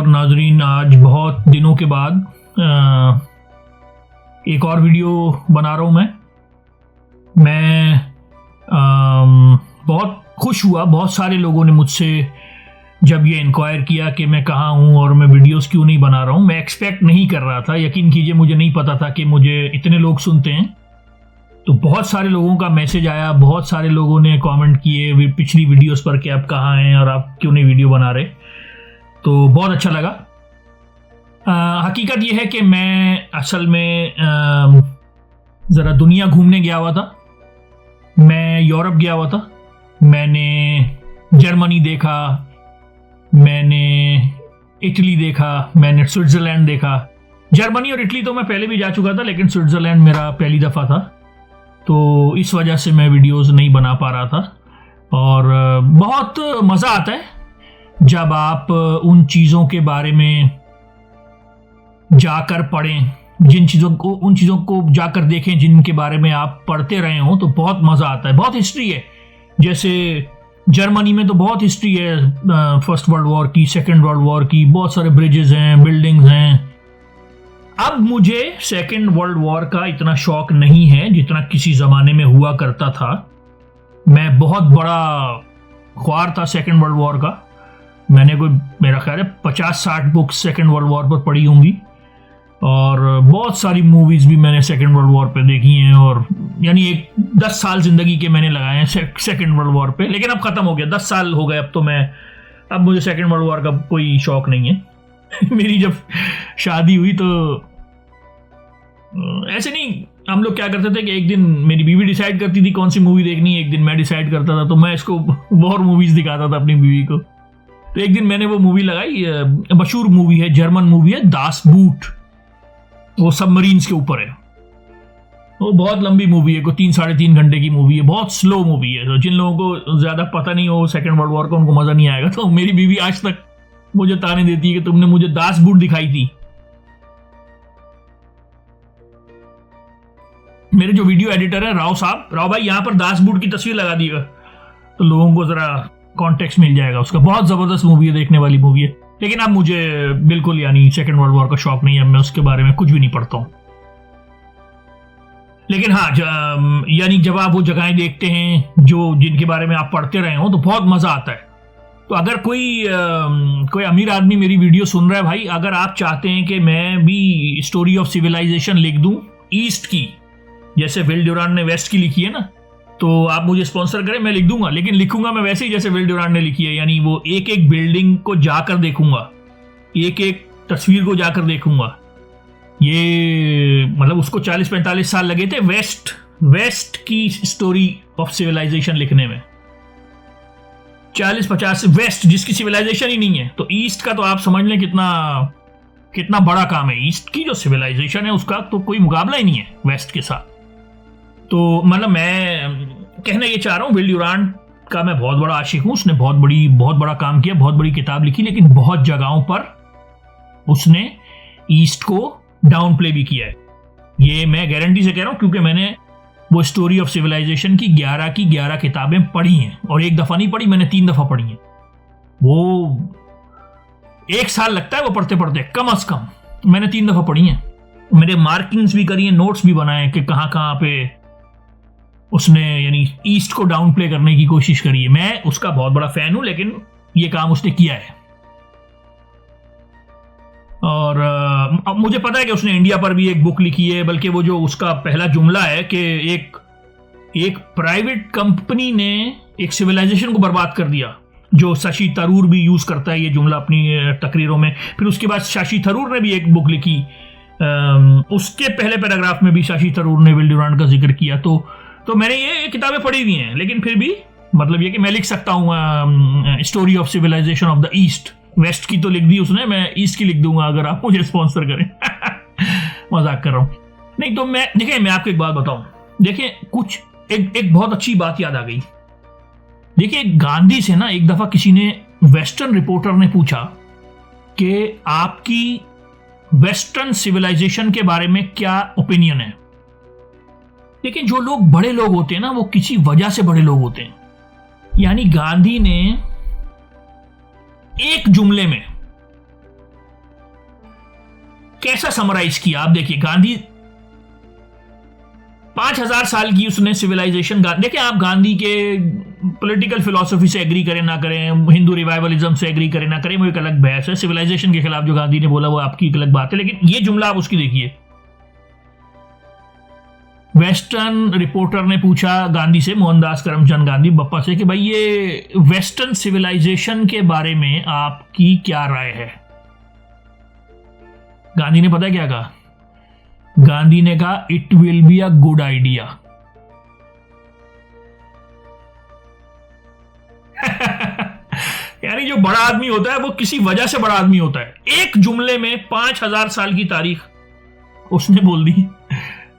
नाजरीन, आज बहुत दिनों के बाद एक और वीडियो बना रहा हूँ मैं बहुत खुश हुआ। बहुत सारे लोगों ने मुझसे जब ये इंक्वायर किया कि मैं कहाँ हूँ और मैं वीडियोस क्यों नहीं बना रहा हूँ। मैं एक्सपेक्ट नहीं कर रहा था, यकीन कीजिए मुझे नहीं पता था कि मुझे इतने लोग सुनते हैं। तो बहुत सारे लोगों का मैसेज आया, बहुत सारे लोगों ने कमेंट किए पिछली वीडियोस पर कि आप कहाँ हैं और आप क्यों नहीं वीडियो बना रहे। तो बहुत अच्छा लगा। हकीकत यह है कि मैं असल में ज़रा दुनिया घूमने गया हुआ था। मैं यूरोप गया हुआ था। मैंने जर्मनी देखा, मैंने इटली देखा, मैंने स्विट्ज़रलैंड देखा। जर्मनी और इटली तो मैं पहले भी जा चुका था, लेकिन स्विट्ज़रलैंड मेरा पहली दफ़ा था, तो इस वजह से मैं वीडियोस नहीं बना पा रहा था। और बहुत मज़ा आता है जब आप उन चीज़ों के बारे में जाकर पढ़ें, उन चीज़ों को जाकर देखें जिनके बारे में आप पढ़ते रहे हों, तो बहुत मज़ा आता है। बहुत हिस्ट्री है। जैसे जर्मनी में तो बहुत हिस्ट्री है, फर्स्ट वर्ल्ड वॉर की, सेकेंड वर्ल्ड वॉर की, बहुत सारे ब्रिजेस हैं, बिल्डिंग्स हैं। अब मुझे सेकेंड वर्ल्ड वॉर का इतना शौक नहीं है जितना किसी ज़माने में हुआ करता था। मैं बहुत बड़ा ख्वार था सेकेंड वर्ल्ड वॉर का। मैंने मेरा ख्याल है 50-60 बुक्स सेकेंड वर्ल्ड वॉर पर पढ़ी होंगी, और बहुत सारी मूवीज़ भी मैंने सेकेंड वर्ल्ड वॉर पे देखी हैं। और यानी 10 साल ज़िंदगी के मैंने लगाए हैं सेकेंड वर्ल्ड वॉर पे, लेकिन अब ख़त्म हो गया। 10 साल हो गए अब मुझे सेकेंड वर्ल्ड वॉर का कोई शौक नहीं है। मेरी जब शादी हुई तो ऐसे नहीं, हम लोग क्या करते थे कि एक दिन मेरी बीवी डिसाइड करती थी कौन सी मूवी देखनी है, एक दिन मैं डिसाइड करता था। तो मैं इसको वॉर मूवीज़ दिखाता था अपनी बीवी को। तो एक दिन मैंने वो मूवी लगाई, मशहूर मूवी है, जर्मन मूवी है, दास बूट। वो सबमरीन्स के ऊपर है। वो बहुत लंबी मूवी है, 3-3.5 घंटे की मूवी है, बहुत स्लो मूवी है। तो जिन लोगों को ज़्यादा पता नहीं हो सेकेंड वर्ल्ड वॉर का, उनको मज़ा नहीं आएगा। तो मेरी बीवी आज तक मुझे ताने देती है कि तुमने मुझे दास बूट दिखाई थी। मेरे जो वीडियो एडिटर है राव साहब, राव भाई, यहाँ पर दास बूट की तस्वीर लगा दीजिएगा तो लोगों को ज़रा कॉन्टेक्स्ट मिल जाएगा उसका। बहुत ज़बरदस्त मूवी है, देखने वाली मूवी है। लेकिन अब मुझे बिल्कुल यानी सेकेंड वर्ल्ड वॉर का शौक नहीं है। मैं उसके बारे में कुछ भी नहीं पढ़ता हूँ। लेकिन हाँ, यानी जब आप वो जगहें देखते हैं जिनके बारे में आप पढ़ते रहे हो, तो बहुत मज़ा आता है। तो अगर कोई अमीर आदमी मेरी वीडियो सुन रहा है भाई, अगर आप चाहते हैं कि मैं भी स्टोरी ऑफ सिविलाइजेशन लिख दूं ईस्ट की, जैसे विल ड्यूरांट ने वेस्ट की लिखी है ना, तो आप मुझे स्पॉन्सर करें, मैं लिख दूंगा। लेकिन लिखूंगा मैं वैसे ही जैसे विल ड्यूरांट ने लिखी है, यानी वो एक एक बिल्डिंग को जाकर देखूंगा, एक एक तस्वीर को जाकर देखूंगा। ये मतलब उसको 40-45 साल लगे थे वेस्ट की स्टोरी ऑफ सिविलाइजेशन लिखने में। 40-50 वेस्ट, जिसकी सिविलाइजेशन ही नहीं है। तो ईस्ट का तो आप समझ लें कितना बड़ा काम है। ईस्ट की जो सिविलाइजेशन है उसका तो कोई मुकाबला ही नहीं है वेस्ट के साथ। तो मतलब मैं कहना ये चाह रहा हूँ, विल ड्यूरांट का मैं बहुत बड़ा आशिक हूँ। उसने बहुत बड़ा काम किया, बहुत बड़ी किताब लिखी, लेकिन बहुत जगहों पर उसने ईस्ट को डाउन प्ले भी किया है। ये मैं गारंटी से कह रहा हूँ, क्योंकि मैंने वो स्टोरी ऑफ सिविलाइजेशन की 11 किताबें पढ़ी हैं। और एक दफ़ा नहीं पढ़ी, मैंने 3 दफ़ा पढ़ी हैं। वो 1 साल लगता है वो पढ़ते पढ़ते, कम अज कम। मैंने 3 दफ़ा पढ़ी हैं। मेरे मार्किंग्स भी करी हैं, नोट्स भी बनाए कि कहाँ कहाँ पे उसने यानी ईस्ट को डाउन प्ले करने की कोशिश करी है। मैं उसका बहुत बड़ा फैन हूं, लेकिन ये काम उसने किया है। और अब मुझे पता है कि उसने इंडिया पर भी एक बुक लिखी है। बल्कि वो जो उसका पहला जुमला है कि एक प्राइवेट कंपनी ने एक सिविलाइजेशन को बर्बाद कर दिया, जो शशि थरूर भी यूज करता है ये जुमला अपनी तकरीरों में। फिर उसके बाद शशि थरूर ने भी एक बुक लिखी, उसके पहले पैराग्राफ में भी शशि थरूर ने विल ड्यूरांट का जिक्र किया। तो मैंने ये किताबें पढ़ी हुई हैं, लेकिन फिर भी मतलब ये कि मैं लिख सकता हूँ story of civilisation of the east. West की तो लिख दी उसने, मैं ईस्ट की लिख दूंगा अगर आप मुझे स्पॉन्सर करें। मजाक कर रहा हूँ। नहीं तो मैं आपको एक बात बताऊं। देखिए, एक बहुत अच्छी बात याद आ गई। देखिए, गांधी से ना एक दफा किसी ने, वेस्टर्न रिपोर्टर ने पूछा कि आपकी वेस्टर्न सिविलाइजेशन के बारे में क्या ओपिनियन है। लेकिन जो लोग बड़े लोग होते हैं ना, वो किसी वजह से बड़े लोग होते हैं। यानी गांधी ने एक जुमले में कैसा समराइज किया आप देखिए। गांधी 5000 साल की उसने सिविलाइजेशन, देखिए आप गांधी के पॉलिटिकल फिलॉसफी से एग्री करें ना करें, हिंदू रिवाइवलिज्म से एग्री करें ना करें, वो एक अलग बहस है। सिविलाइजेशन के खिलाफ जो गांधी ने बोला वो आपकी एक अलग बात है, लेकिन ये जुमला आप उसकी देखिए। वेस्टर्न रिपोर्टर ने पूछा गांधी से, मोहनदास करमचंद गांधी बप्पा से, कि भाई ये वेस्टर्न सिविलाइजेशन के बारे में आपकी क्या राय है। गांधी ने पता क्या कहा? गांधी ने कहा it will be a good idea. यानी जो बड़ा आदमी होता है वो किसी वजह से बड़ा आदमी होता है। एक जुमले में 5000 साल की तारीख उसने बोल दी,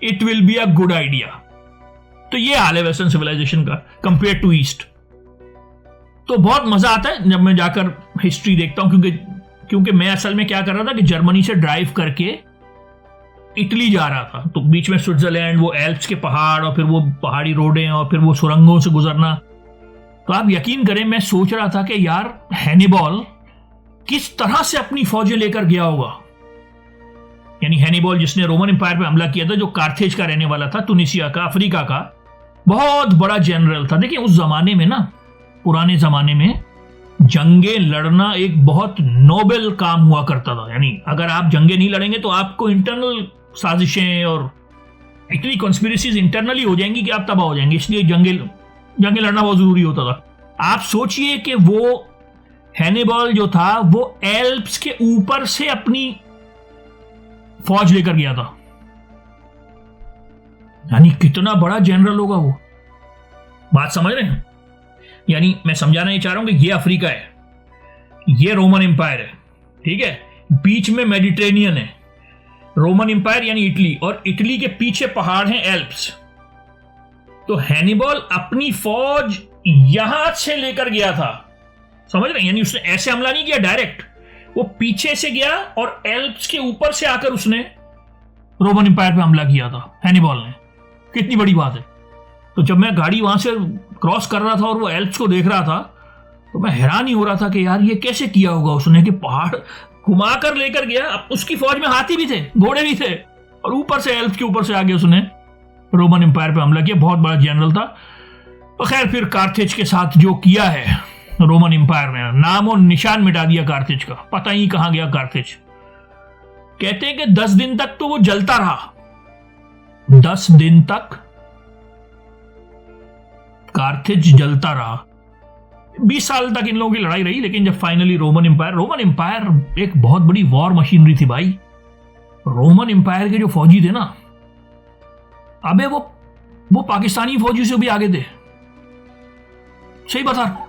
it will be a good idea. तो ये हाल है वेस्टर्न सिविलाइजेशन का कंपेयर टू ईस्ट। तो बहुत मजा आता है जब मैं जाकर हिस्ट्री देखता हूं, क्योंकि मैं असल में क्या कर रहा था कि जर्मनी से ड्राइव करके इटली जा रहा था, तो बीच में स्विट्जरलैंड, वो एल्प्स के पहाड़ और फिर वो पहाड़ी रोडें और फिर वो सुरंगों से गुजरना। तो आप यकीन करें मैं सोच रहा था कि यार हैनिबल किस तरह से अपनी फौजें लेकर गया होगा। यानी हैनिबल जिसने रोमन एम्पायर पे हमला किया था, जो कार्थेज का रहने वाला था, तुनिसिया का, अफ्रीका का, बहुत बड़ा जनरल था। देखिए उस जमाने में ना, पुराने जमाने में जंगे लड़ना एक बहुत नोबेल काम हुआ करता था। यानी अगर आप जंगे नहीं लड़ेंगे तो आपको इंटरनल साजिशें और इतनी कॉन्स्पिरेसीज इंटरनली हो जाएंगी कि आप तबाह हो जाएंगे। इसलिए जंगे लड़ना बहुत जरूरी होता था। आप सोचिए कि वो हैनिबल जो था वो एल्प्स के ऊपर से अपनी फौज लेकर गया था। यानी कितना बड़ा जनरल होगा वो, बात समझ रहे हैं? यानी मैं समझाना ये चाह रहा हूं कि ये अफ्रीका है, ये रोमन एम्पायर है, ठीक है, बीच में मेडिटेरेनियन है, रोमन एम्पायर यानी इटली, और इटली के पीछे पहाड़ हैं एल्प्स। तो हैनिबल अपनी फौज यहां से लेकर गया था, समझ रहे हैं? यानी उसने ऐसे हमला नहीं किया डायरेक्ट, वो पीछे से गया और एल्प्स के ऊपर से आकर उसने रोमन एम्पायर पे हमला किया था हैनिबल ने। कितनी बड़ी बात है। तो जब मैं गाड़ी वहां से क्रॉस कर रहा था और वो एल्प्स को देख रहा था, तो मैं हैरान ही हो रहा था कि यार ये कैसे किया होगा उसने, कि पहाड़ घुमाकर लेकर गया। अब उसकी फौज में हाथी भी थे, घोड़े भी थे, और ऊपर से एल्प्स के ऊपर से आगे उसने रोमन एम्पायर पे हमला किया। बहुत बड़ा जनरल था। तो खैर फिर कार्थेज के साथ जो किया है रोमन एम्पायर ने, नाम और निशान मिटा दिया कार्थेज का, पता ही कहां गया कार्थेज। कहते हैं कि 10 दिन तक तो वो जलता रहा। 10 दिन तक कार्थेज जलता रहा। 20 साल तक इन लोगों की लड़ाई रही, लेकिन जब फाइनली रोमन एम्पायर एक बहुत बड़ी वॉर मशीनरी थी भाई। रोमन एम्पायर के जो फौजी थे ना, अबे वो पाकिस्तानी फौजी से भी आगे थे। सही बता रहा हूं।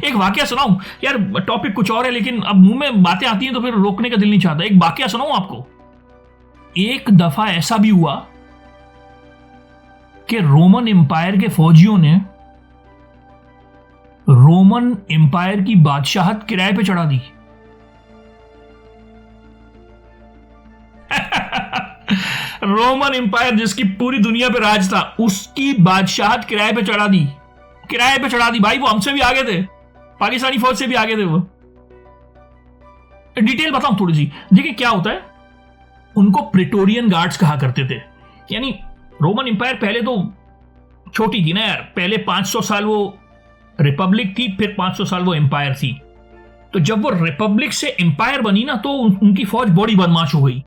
एक वाकया सुनाऊं यार, टॉपिक कुछ और है लेकिन अब मुंह में बातें आती हैं तो फिर रोकने का दिल नहीं चाहता। एक वाकया सुनाऊं आपको। एक दफा ऐसा भी हुआ कि रोमन एम्पायर के फौजियों ने रोमन एम्पायर की बादशाहत किराए पे चढ़ा दी। रोमन एम्पायर जिसकी पूरी दुनिया पे राज था, उसकी बादशाहत किराए पे चढ़ा दी। किराए पे चढ़ा दी भाई। वो हमसे भी आगे थे, पाकिस्तानी फौज से भी आगे थे वो। डिटेल बताऊं थोड़ी सी। देखिए क्या होता है, उनको प्रेटोरियन गार्ड्स कहा करते थे। यानी रोमन एम्पायर पहले तो छोटी थी ना यार, पहले 500 साल वो रिपब्लिक थी, फिर 500 साल वो एम्पायर थी। तो जब वो रिपब्लिक से एम्पायर बनी ना, तो उनकी फौज बड़ी बदमाश हो गई।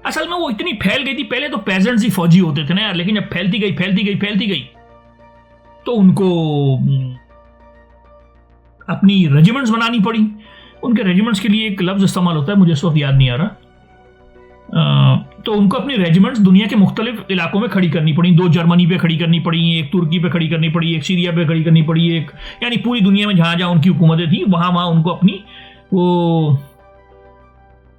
असल में वो इतनी फैल गई थी, पहले तो पेजेंट्स ही फौजी होते थे ना यार, लेकिन जब फैलती गई तो उनको अपनी रेजिमेंट्स बनानी पड़ी। उनके रेजिमेंट्स के लिए एक लफ्ज इस्तेमाल होता है, मुझे इस वक्त याद नहीं आ रहा। तो उनको अपनी रेजिमेंट्स दुनिया के मुख्तलिफ इलाकों में खड़ी करनी पड़ी। 2 जर्मनी पे खड़ी करनी पड़ी, एक तुर्की पे खड़ी करनी पड़ी, एक सीरिया पे खड़ी करनी पड़ी, एक यानी पूरी दुनिया में जहां जहां उनकी हुकूमतें थी वहां उनको अपनी वो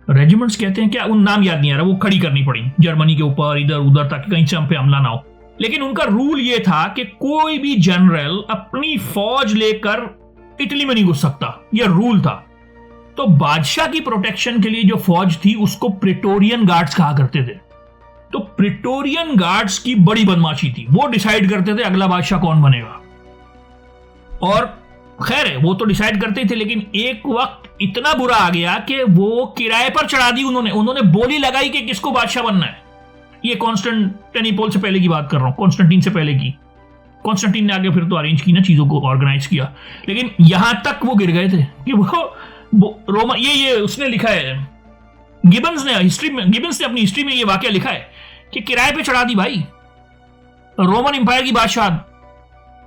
रेजिमेंट्स कहते हैं क्या, उन नाम याद नहीं आ रहा, वो खड़ी करनी पड़ी जर्मनी के ऊपर, इधर उधर, ताकि कहीं से हम पे हमला ना हो। लेकिन उनका रूल ये था कि कोई भी जनरल अपनी फौज लेकर इटली में नहीं घुस सकता, यह रूल था। तो बादशाह की प्रोटेक्शन के लिए जो फौज थी उसको प्रेटोरियन गार्ड्स कहा करते थे। तो प्रेटोरियन गार्ड्स की बड़ी बदमाशी थी, वो डिसाइड करते थे अगला बादशाह कौन बनेगा। और खैर है, वो तो डिसाइड करते थे, लेकिन एक वक्त इतना बुरा आ गया कि वो किराए पर चढ़ा दी उन्होंने बोली लगाई कि किसको बादशाह बनना है। ये कॉन्स्टेंटिनोपल से पहले की बात कर रहा हूं, कॉन्स्टेंटीन से पहले की। कॉन्स्टेंटीन ने आगे फिर तो अरेंज की ना, चीजों को ऑर्गेनाइज किया, लेकिन यहां तक वो गिर गए थे कि वो रोमा ये उसने लिखा है, गिबन्स ने अपनी हिस्ट्री में ये वाकया लिखा है कि किराए पे चढ़ा दी भाई। रोमन एम्पायर की बादशाह,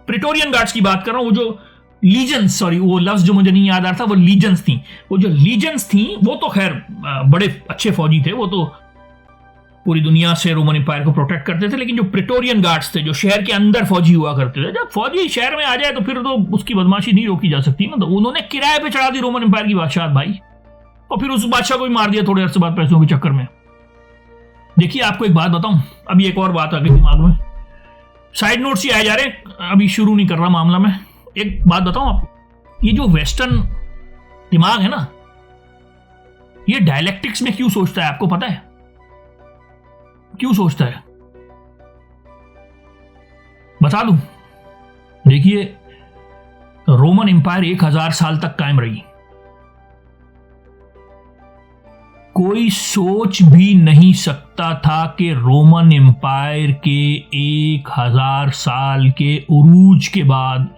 प्रिटोरियन गार्ड्स की बात कर रहा हूं, वो जो लीजेंस, सॉरी वो लफ्ज जो मुझे नहीं याद आ रहा था, वो लीजेंस थी। वो जो लीजेंस थी वो तो खैर बड़े अच्छे फौजी थे, वो तो पूरी दुनिया से रोमन एम्पायर को प्रोटेक्ट करते थे। लेकिन जो प्रिटोरियन गार्ड्स थे, जो शहर के अंदर फौजी हुआ करते थे, जब फौजी शहर में आ जाए तो फिर तो उसकी बदमाशी नहीं रोकी जा सकती ना, तो उन्होंने किराए पे चढ़ा दी रोमन एम्पायर की बादशाह भाई, और फिर उस बादशाह को भी मार दिया थोड़े अरसे बाद पैसों के चक्कर में। देखिए आपको एक बात बताऊं, अभी एक और बात आ गई दिमाग में, साइड नोट्स ही आए जा रहे हैं, अभी शुरू नहीं कर रहा मामला में। एक बात बताऊं आपको, ये जो वेस्टर्न दिमाग है ना, ये डायलेक्टिक्स में क्यों सोचता है आपको पता है? क्यों सोचता है बता दूं। देखिए रोमन एम्पायर 1000 साल तक कायम रही, कोई सोच भी नहीं सकता था कि रोमन एम्पायर के 1000 साल के उरूज के बाद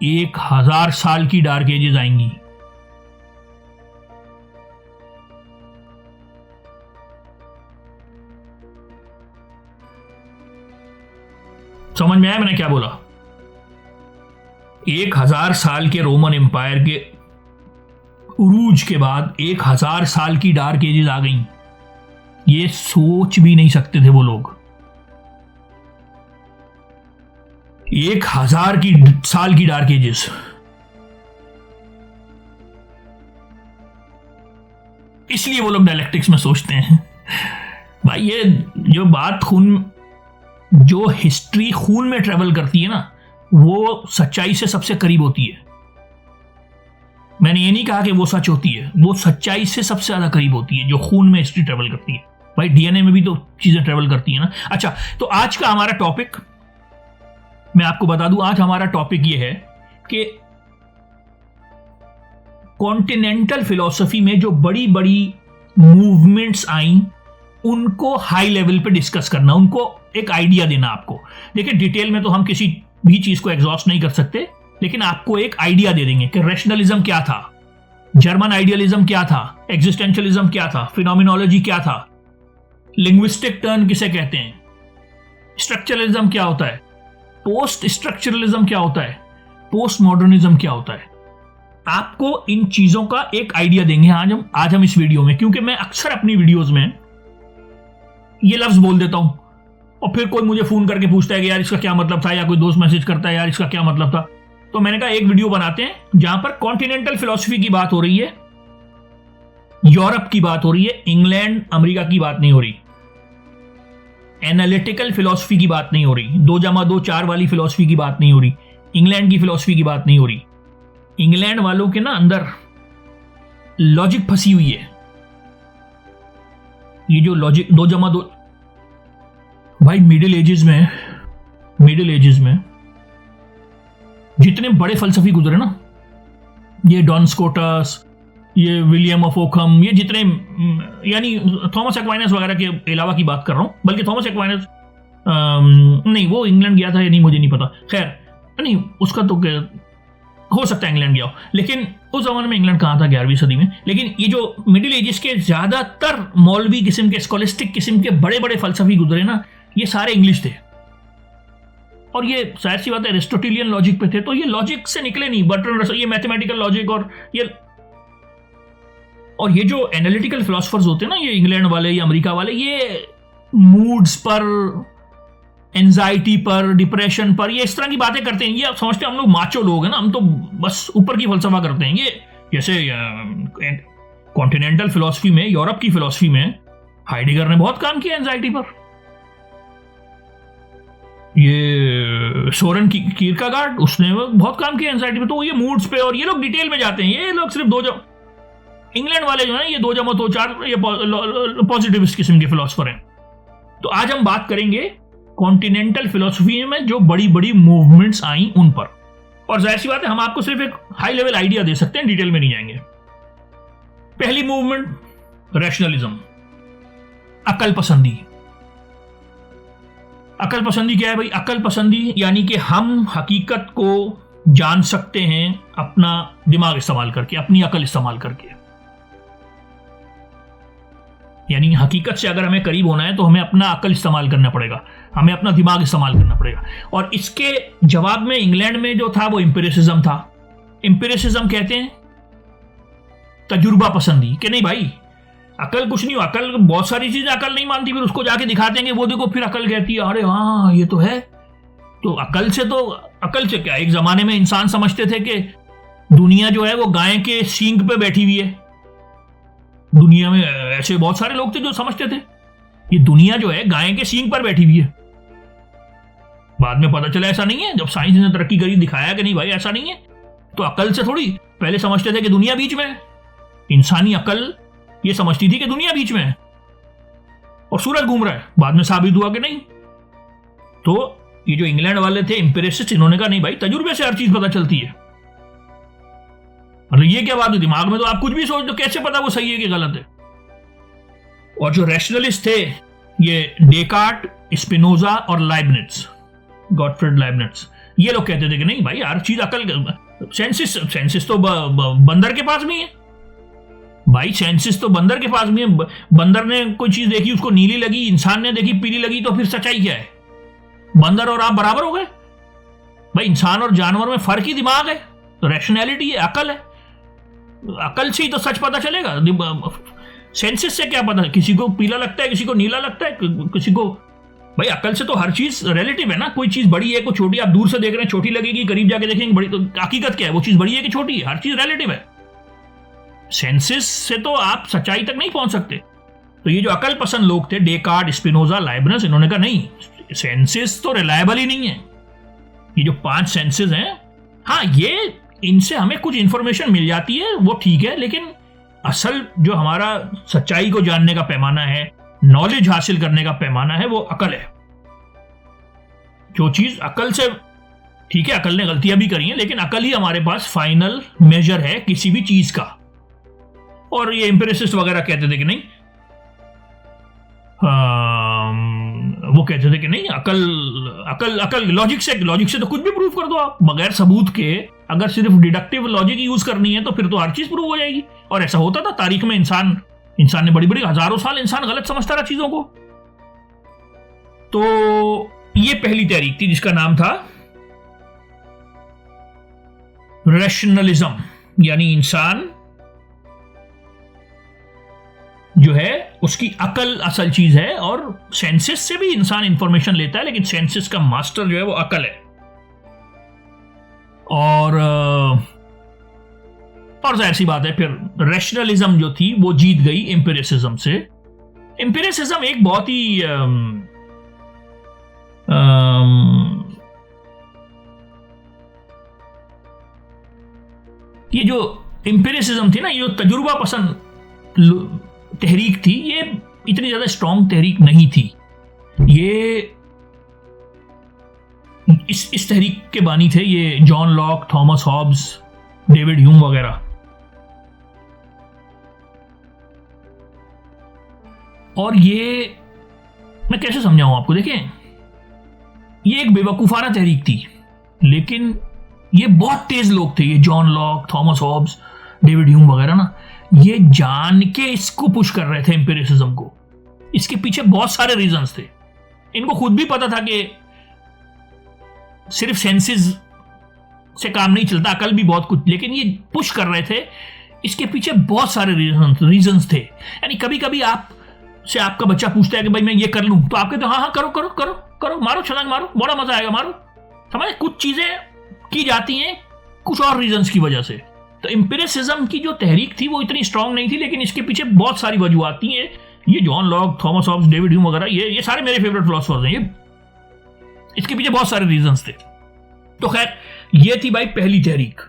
1000 साल की डार्क एजेस आएंगी। समझ में आया मैंने क्या बोला? 1000 साल के रोमन एम्पायर के उरूज के बाद 1000 साल की डार्क एजेस आ गई। ये सोच भी नहीं सकते थे वो लोग। 1000 साल की डार्क एजेस, इसलिए वो लोग डायलेक्टिक्स में सोचते हैं भाई। ये जो बात जो हिस्ट्री खून में ट्रेवल करती है ना, वो सच्चाई से सबसे करीब होती है। मैंने ये नहीं कहा कि वो सच होती है, वो सच्चाई से सबसे ज्यादा करीब होती है जो खून में हिस्ट्री ट्रेवल करती है। भाई डीएनए में भी तो चीजें ट्रेवल करती है ना। अच्छा, तो आज का हमारा टॉपिक मैं आपको बता दूं, आज हमारा टॉपिक ये है कि कॉन्टिनेंटल फिलॉसफी में जो बड़ी बड़ी मूवमेंट्स आई, उनको हाई लेवल पे डिस्कस करना, उनको एक आइडिया देना आपको। देखिए डिटेल में तो हम किसी भी चीज को एग्जॉस्ट नहीं कर सकते, लेकिन आपको एक आइडिया दे देंगे कि रैशनलिज्म क्या था, जर्मन आइडियलिज्म क्या था, एग्जिस्टेंशियलिज्म क्या था, फिनोमिनोलॉजी क्या था, लिंग्विस्टिक टर्न किसे कहते हैं, स्ट्रक्चरलिज्म क्या होता है, पोस्ट स्ट्रक्चरलिज्म क्या होता है, पोस्ट मॉडर्निज्म क्या होता है। आपको इन चीजों का एक आइडिया देंगे आज हम इस वीडियो में, क्योंकि मैं अक्सर अपनी वीडियोस में ये लफ्ज बोल देता हूं और फिर कोई मुझे फोन करके पूछता है कि यार इसका क्या मतलब था, या कोई दोस्त मैसेज करता है यार इसका क्या मतलब था। तो मैंने कहा एक वीडियो बनाते हैं जहां पर कॉन्टिनेंटल फिलॉसफी की बात हो रही है, यूरोप की बात हो रही है, इंग्लैंड अमेरिका की बात नहीं हो रही, एनालिटिकल फिलॉसफी की बात नहीं हो रही, 2+2 4 वाली फिलॉसफी की बात नहीं हो रही, इंग्लैंड की फिलॉसफी की बात नहीं हो रही। इंग्लैंड वालों के ना अंदर लॉजिक फंसी हुई है। ये जो लॉजिक 2+2, भाई मिडिल एजेस में जितने बड़े फलसफी गुजरे ना, ये डॉन स्कॉटस, ये विलियम ऑफ ओकहम, ये जितने, यानी थॉमस एक्वाइनस वगैरह के अलावा की बात कर रहा हूं, बल्कि थॉमस एक्वाइनस नहीं, वो इंग्लैंड गया था या नहीं मुझे नहीं पता, खैर नहीं उसका तो हो सकता है इंग्लैंड गया हो, लेकिन उस जमाने में इंग्लैंड कहाँ था 11वीं सदी में। लेकिन ये जो मिडिल एजेस के ज्यादातर मौलवी किस्म के, स्कॉलिस्टिक किस्म के बड़े बड़े फलसफी गुजरे ना, ये सारे इंग्लिश थे। और ये जाहिर सी बात है एरिस्टोटेलियन लॉजिक पे थे, तो ये लॉजिक से निकले नहीं, बर्ट्रैंड रसल, ये मैथमेटिकल लॉजिक और ये जो एनालिटिकल फिलोसफर्स होते हैं ना, ये इंग्लैंड वाले या अमेरिका वाले, ये मूड्स पर, एंजाइटी पर, डिप्रेशन पर, ये इस तरह की बातें करते हैं। ये समझते हैं हम लोग माचो लोग हैं ना, हम तो बस ऊपर की फलसफा करते हैं। ये जैसे कॉन्टिनेंटल फिलोसफी में, यूरोप की फिलोसफी में हाइडेगर ने बहुत काम किया एंजाइटी पर, ये सोरेन कीरकेगार्ड, उसने बहुत काम किया एंजाइटी पे। तो ये मूड्स पे, और ये लोग डिटेल में जाते हैं। ये लोग सिर्फ इंग्लैंड वाले जो है ये 2+2 4 ये पॉजिटिविस्ट किस्म के फिलोसफर हैं। तो आज हम बात करेंगे कॉन्टिनेंटल फिलोसफी में जो बड़ी बड़ी मूवमेंट्स आई उन पर, और जाहिर सी बात है हम आपको सिर्फ एक हाई लेवल आइडिया दे सकते हैं, डिटेल में नहीं जाएंगे। पहली मूवमेंट रैशनलिज्म, अकल पसंदी। अकल पसंदी क्या है भाई? अकल पसंदी यानी कि हम हकीकत को जान सकते हैं अपना दिमाग इस्तेमाल करके, अपनी अकल इस्तेमाल करके। यानी हकीकत से अगर हमें करीब होना है तो हमें अपना अकल इस्तेमाल करना पड़ेगा, हमें अपना दिमाग इस्तेमाल करना पड़ेगा। और इसके जवाब में इंग्लैंड में जो था वो एम्पिरिसिज्म था। एम्पिरिसिज्म कहते हैं तजुर्बा पसंदी, कि नहीं भाई अकल कुछ नहीं हो, अकल बहुत सारी चीजें अकल नहीं मानती, फिर उसको जाके दिखाते हैं कि वो देखो फिर अकल कहती है अरे हाँ ये तो है। तो अकल से क्या, एक जमाने में इंसान समझते थे कि दुनिया जो है वो गाय के सींग पे बैठी हुई है। दुनिया में ऐसे बहुत सारे लोग थे जो समझते थे ये दुनिया जो है गाय के सींग पर बैठी हुई है। बाद में पता चला ऐसा नहीं है, जब साइंस ने तरक्की करी दिखाया कि नहीं भाई ऐसा नहीं है। तो अकल से थोड़ी, पहले समझते थे कि दुनिया बीच में है। इंसानी अकल ये समझती थी कि दुनिया बीच में है और सूरज घूम रहा है, बाद में साबित हुआ कि नहीं। तो ये जो इंग्लैंड वाले थे एम्पिरिसिस्ट, इन्होंने कहा नहीं भाई तजुर्बे से हर चीज पता चलती है। मतलब ये क्या बात है, दिमाग में तो आप कुछ भी सोच दो, कैसे पता वो सही है कि गलत है। और जो रैशनलिस्ट थे ये डेकार्ट, स्पिनोजा और लाइबनिट्ज, गॉटफ्रीड लाइबनिट्ज, ये लोग कहते थे कि नहीं भाई हर चीज अकल, सेंसिस तो बंदर के पास भी है भाई, सेंसिस तो बंदर के पास भी है। बंदर ने कोई चीज देखी उसको नीली लगी, इंसान ने देखी पीली लगी, तो फिर सच्चाई क्या है? बंदर और आप बराबर हो गए भाई। इंसान और जानवर में फर्क ही दिमाग है, तो रैशनैलिटी है, अकल है। अकल से ही तो सच पता चलेगा, सेंसिस से क्या पता? किसी को पीला लगता है, किसी को नीला लगता है, किसी को, भाई अकल से तो हर चीज रिलेटिव है ना। कोई चीज बड़ी है कोई छोटी, आप दूर से देख रहे हैं छोटी लगेगी, करीब जाके देखेंगे बड़ी, तो हकीकत क्या है वो चीज बड़ी है कि छोटी है? हर चीज रिलेटिव है। सेंसिस से तो आप सच्चाई तक नहीं पहुंच सकते। तो ये जो अकल पसंद लोग थे डेकार्ट, स्पिनोजा, लाइबनिट्ज, इन्होंने कहा नहीं सेंसिस तो रिलायबल ही नहीं है। ये जो 5 सेंसेस हैं, हाँ ये इनसे हमें कुछ इंफॉर्मेशन मिल जाती है वो ठीक है, लेकिन असल जो हमारा सच्चाई को जानने का पैमाना है, नॉलेज हासिल करने का पैमाना है, वो अकल है। जो चीज अकल से, ठीक है अकल ने गलतियां भी करी हैं, लेकिन अकल ही हमारे पास फाइनल मेजर है किसी भी चीज का। और ये एम्पिरिसिस्ट वगैरह कहते थे कि नहीं, वो कहते थे कि नहीं अकल लॉजिक से तो कुछ भी प्रूव कर दो आप, बगैर सबूत के। अगर सिर्फ डिडक्टिव लॉजिक यूज करनी है तो फिर तो हर चीज प्रूव हो जाएगी। और ऐसा होता था तारीख में, इंसान ने बड़ी बड़ी हजारों साल इंसान गलत समझता रहा चीजों को। तो ये पहली तहरीक थी जिसका नाम था रैशनलिज्म, यानी इंसान जो है उसकी अकल असल चीज है, और सेंसिस से भी इंसान इंफॉर्मेशन लेता है, लेकिन सेंसिस का मास्टर जो है वो अकल है। और जाहिर सी बात है फिर रैशनलिज्म जो थी वो जीत गई एम्पिरिसिज्म से। एम्पिरिसिज्म एक बहुत ही ये जो एम्पिरिसिज्म थी ना, ये तजुर्बा पसंद तहरीक थी, ये इतनी ज्यादा स्ट्रॉन्ग तहरीक नहीं थी। ये इस तहरीक के बानी थे ये John Locke, Thomas Hobbes, David Hume वगैरह। और ये मैं कैसे समझाऊं आपको, देखें ये एक बेवकूफाना तहरीक थी, लेकिन ये बहुत तेज लोग थे, ये John Locke, Thomas Hobbes, David Hume वगैरह ना, ये जान के इसको पुश कर रहे थे एम्पिरिसिज्म को। इसके पीछे बहुत सारे रीजंस थे, इनको खुद भी पता था कि सिर्फ सेंसेस से काम नहीं चलता, अकल भी बहुत कुछ, लेकिन ये पुश कर रहे थे। इसके पीछे बहुत सारे रीजंस थे। यानी कभी कभी आप से आपका बच्चा पूछता है कि भाई मैं ये कर लूं, तो आप कहते हो हाँ हाँ करो करो करो करो, मारो छलांग मारो, बड़ा मजा आएगा, मारो। समझे, कुछ चीजें की जाती हैं कुछ और रीजंस की वजह से। तो एम्पिरिसिज्म की जो तहरीक थी वो इतनी स्ट्रांग नहीं थी, लेकिन इसके पीछे बहुत सारी वजूहत थी। ये John Locke, Thomas Hobbes, David Hume वगैरह, ये सारे मेरे फेवरेट फिलोसोफर्स हैं। ये इसके पीछे बहुत सारे रीजंस थे। तो खैर ये थी भाई पहली तहरीक,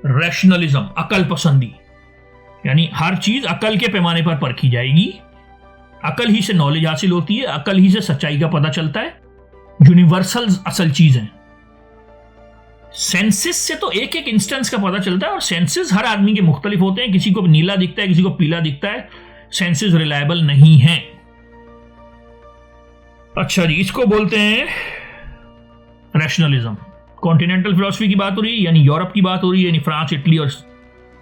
रैशनलिज्म, अकल पसंदी, यानी हर चीज अकल के पैमाने पर परखी जाएगी, अकल ही से नॉलेज हासिल होती है, अकल ही से सच्चाई का पता चलता है, यूनिवर्सल असल चीज है। सेंसेस से तो एक एक इंस्टेंस का पता चलता है, और सेंसेस हर आदमी के मुख्तलिफ होते हैं, किसी को नीला दिखता है, किसी को पीला दिखता है, सेंसेस रिलायबल नहीं है। अच्छा जी, इसको बोलते हैं रैशनलिज्म। कॉन्टिनेंटल फिलॉसफी की बात हो रही है, यानी यूरोप की बात हो रही है, यानी फ्रांस, इटली और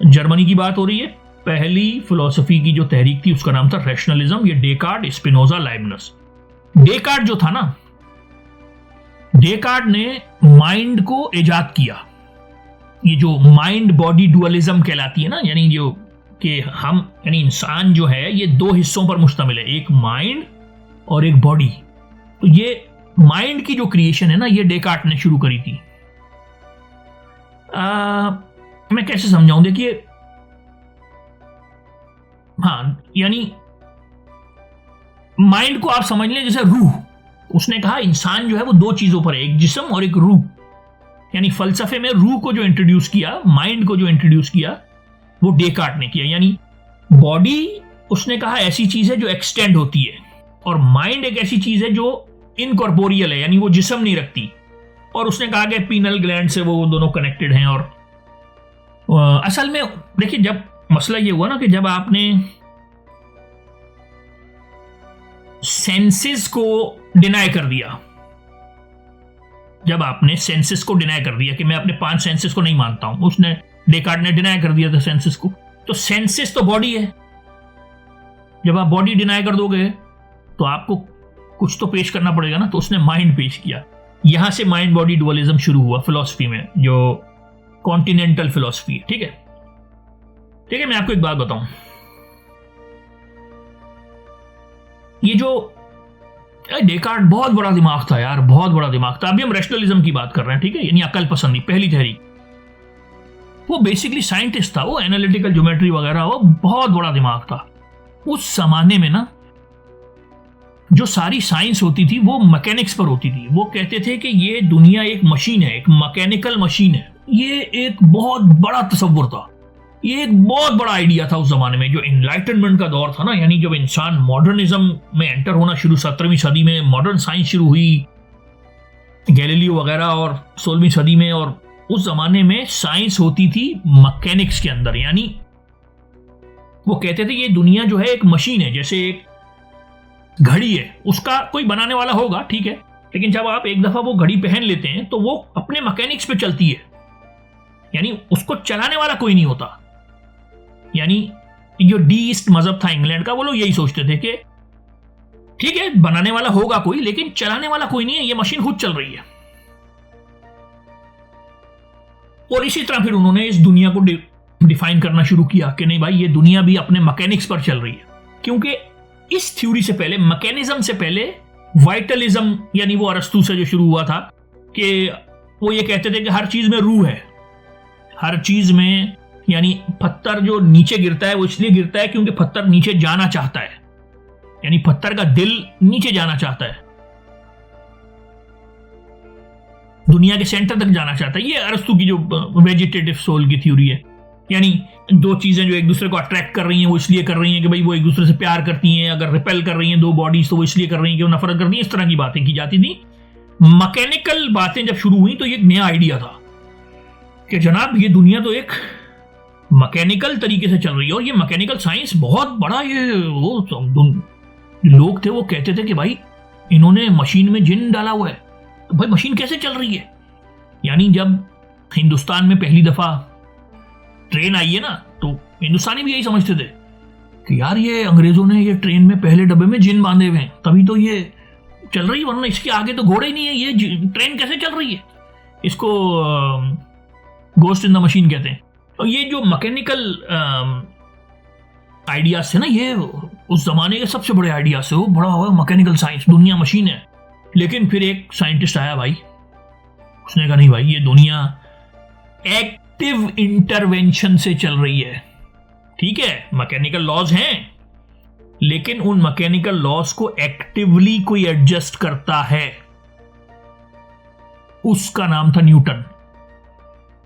जर्मनी की बात हो रही है। पहली फिलॉसफी की जो तहरीक थी उसका नाम था रैशनलिज्म। ये डेकार्ट, स्पिनोजा, लाइबनिस। डेकार्ट जो था ना, डेकार्ट ने माइंड को इजाद किया। ये जो माइंड बॉडी डुअलिज्म कहलाती है ना, यानी जो कि हम यानी इंसान जो है ये दो हिस्सों पर मुश्तमिल है, एक माइंड और एक बॉडी। तो ये माइंड की जो क्रिएशन है ना, ये डेकार्ट ने शुरू करी थी। मैं कैसे समझाऊं, देखिए, हाँ, यानी माइंड को आप समझ लें जैसे रूह। उसने कहा इंसान जो है वो दो चीजों पर है, एक जिस्म और एक रूह। यानी फलसफे में रूह को जो इंट्रोड्यूस किया, माइंड को जो इंट्रोड्यूस किया, वो डेकार्ट ने किया। यानी बॉडी उसने कहा ऐसी चीज है जो एक्सटेंड होती है, और माइंड एक ऐसी चीज है जो इनकॉर्पोरियल है, यानी वो जिस्म नहीं रखती। और उसने कहा कि पीनल ग्लैंड से वो दोनों कनेक्टेड हैं। और असल में देखिए, जब मसला ये हुआ ना कि जब आपने सेंसेस को डिनाई कर दिया, जब आपने सेंसेस को डिनाई कर दिया कि मैं अपने 5 सेंसेस को नहीं मानता हूं, उसने डेकार्ट ने डिनाई कर दिया था सेंसेस को। तो सेंसेस तो बॉडी है, जब आप बॉडी डिनाई कर दोगे तो आपको कुछ तो पेश करना पड़ेगा ना, तो उसने माइंड पेश किया। यहां से माइंड बॉडी डुअलिज्म शुरू हुआ फिलॉसफी में, जो कॉन्टिनेंटल फिलॉसफी है। ठीक है, ठीक है, मैं आपको एक बात बताऊं, ये जो डेकार्ट बहुत बड़ा दिमाग था यार, बहुत बड़ा दिमाग था। अभी हम रैशनलिज्म की बात कर रहे हैं, ठीक है, यानी अकल पसंदी, पहली तहरीक। वो बेसिकली साइंटिस्ट था, वो एनालिटिकल ज्योमेट्री वगैरह, वो बहुत बड़ा दिमाग था। उस जमाने में ना जो सारी साइंस होती थी वो मैकेनिक्स पर होती थी। वो कहते थे कि ये दुनिया एक मशीन है, एक मैकेनिकल मशीन है। ये एक बहुत बड़ा तस्वुर था, ये एक बहुत बड़ा आइडिया था उस जमाने में, जो एनलाइटनमेंट का दौर था ना, यानी जब इंसान मॉडर्निज्म में एंटर होना शुरू, 17वीं सदी में मॉडर्न साइंस शुरू हुई, गैलीलियो वगैरह, और 16वीं सदी में। और उस जमाने में साइंस होती थी मैकेनिक्स के अंदर, यानी वो कहते थे ये दुनिया जो है एक मशीन है, जैसे एक घड़ी है, उसका कोई बनाने वाला होगा, ठीक है, लेकिन जब आप एक दफा वो घड़ी पहन लेते हैं तो वो अपने मैकेनिक्स पे चलती है, यानी उसको चलाने वाला कोई नहीं होता। यानी जो डीइस्ट मजहब था इंग्लैंड का, वो लोग यही सोचते थे कि ठीक है बनाने वाला होगा कोई, लेकिन चलाने वाला कोई नहीं है, ये मशीन खुद चल रही है। और इसी तरह फिर उन्होंने इस दुनिया को डिफाइन करना शुरू किया कि नहीं भाई, ये दुनिया भी अपने मैकेनिक्स पर चल रही है। क्योंकि इस थ्योरी से पहले, मैकेनिज्म से पहले, वाइटलिज्म यानी वो अरस्तू से जो शुरू हुआ था, कि वो ये कहते थे कि हर चीज में रूह है, हर चीज में, यानी पत्थर जो नीचे गिरता है वो इसलिए गिरता है क्योंकि पत्थर नीचे जाना चाहता है, यानी पत्थर का दिल नीचे जाना चाहता है, दुनिया के सेंटर तक जाना चाहता है। ये अरस्तू की जो वेजिटेटिव सोल की थ्योरी है, यानी दो चीजें जो एक दूसरे को अट्रैक्ट कर रही हैं वो इसलिए कर रही हैं कि भाई वो एक दूसरे से प्यार करती हैं, अगर रिपेल कर रही हैं दो बॉडीज तो वो इसलिए कर रही हैं कि वो नफरत करती हैं। इस तरह की बातें की जाती थी। मैकेनिकल बातें जब शुरू हुई तो ये एक नया आइडिया था कि जनाब ये दुनिया तो एक मैकेनिकल तरीके से चल रही है, और ये मैकेनिकल साइंस बहुत बड़ा, ये वो लोग थे वो कहते थे कि भाई इन्होंने मशीन में जिन डाला हुआ है, तो भाई मशीन कैसे चल रही है। यानी जब हिंदुस्तान में पहली दफा ट्रेन आई है ना, तो हिंदुस्तानी भी यही समझते थे कि यार ये अंग्रेजों ने ये ट्रेन में पहले डब्बे में जिन बांधे हुए हैं तभी तो ये चल रही है, वरना इसके आगे तो घोड़े ही नहीं है, ये ट्रेन कैसे चल रही है। इसको गोस्ट इन द मशीन कहते हैं। और ये जो मैकेनिकल आइडियाज थे ना, ये उस जमाने के सबसे बड़े आइडियाज थे। वो बड़ा हुआ मैकेनिकल साइंस, दुनिया मशीन है। लेकिन फिर एक साइंटिस्ट आया भाई, उसने कहा नहीं भाई ये दुनिया एक्टिव इंटरवेंशन से चल रही है। ठीक है, मैकेनिकल लॉज हैं, लेकिन उन मैकेनिकल लॉज को एक्टिवली कोई एडजस्ट करता है। उसका नाम था न्यूटन।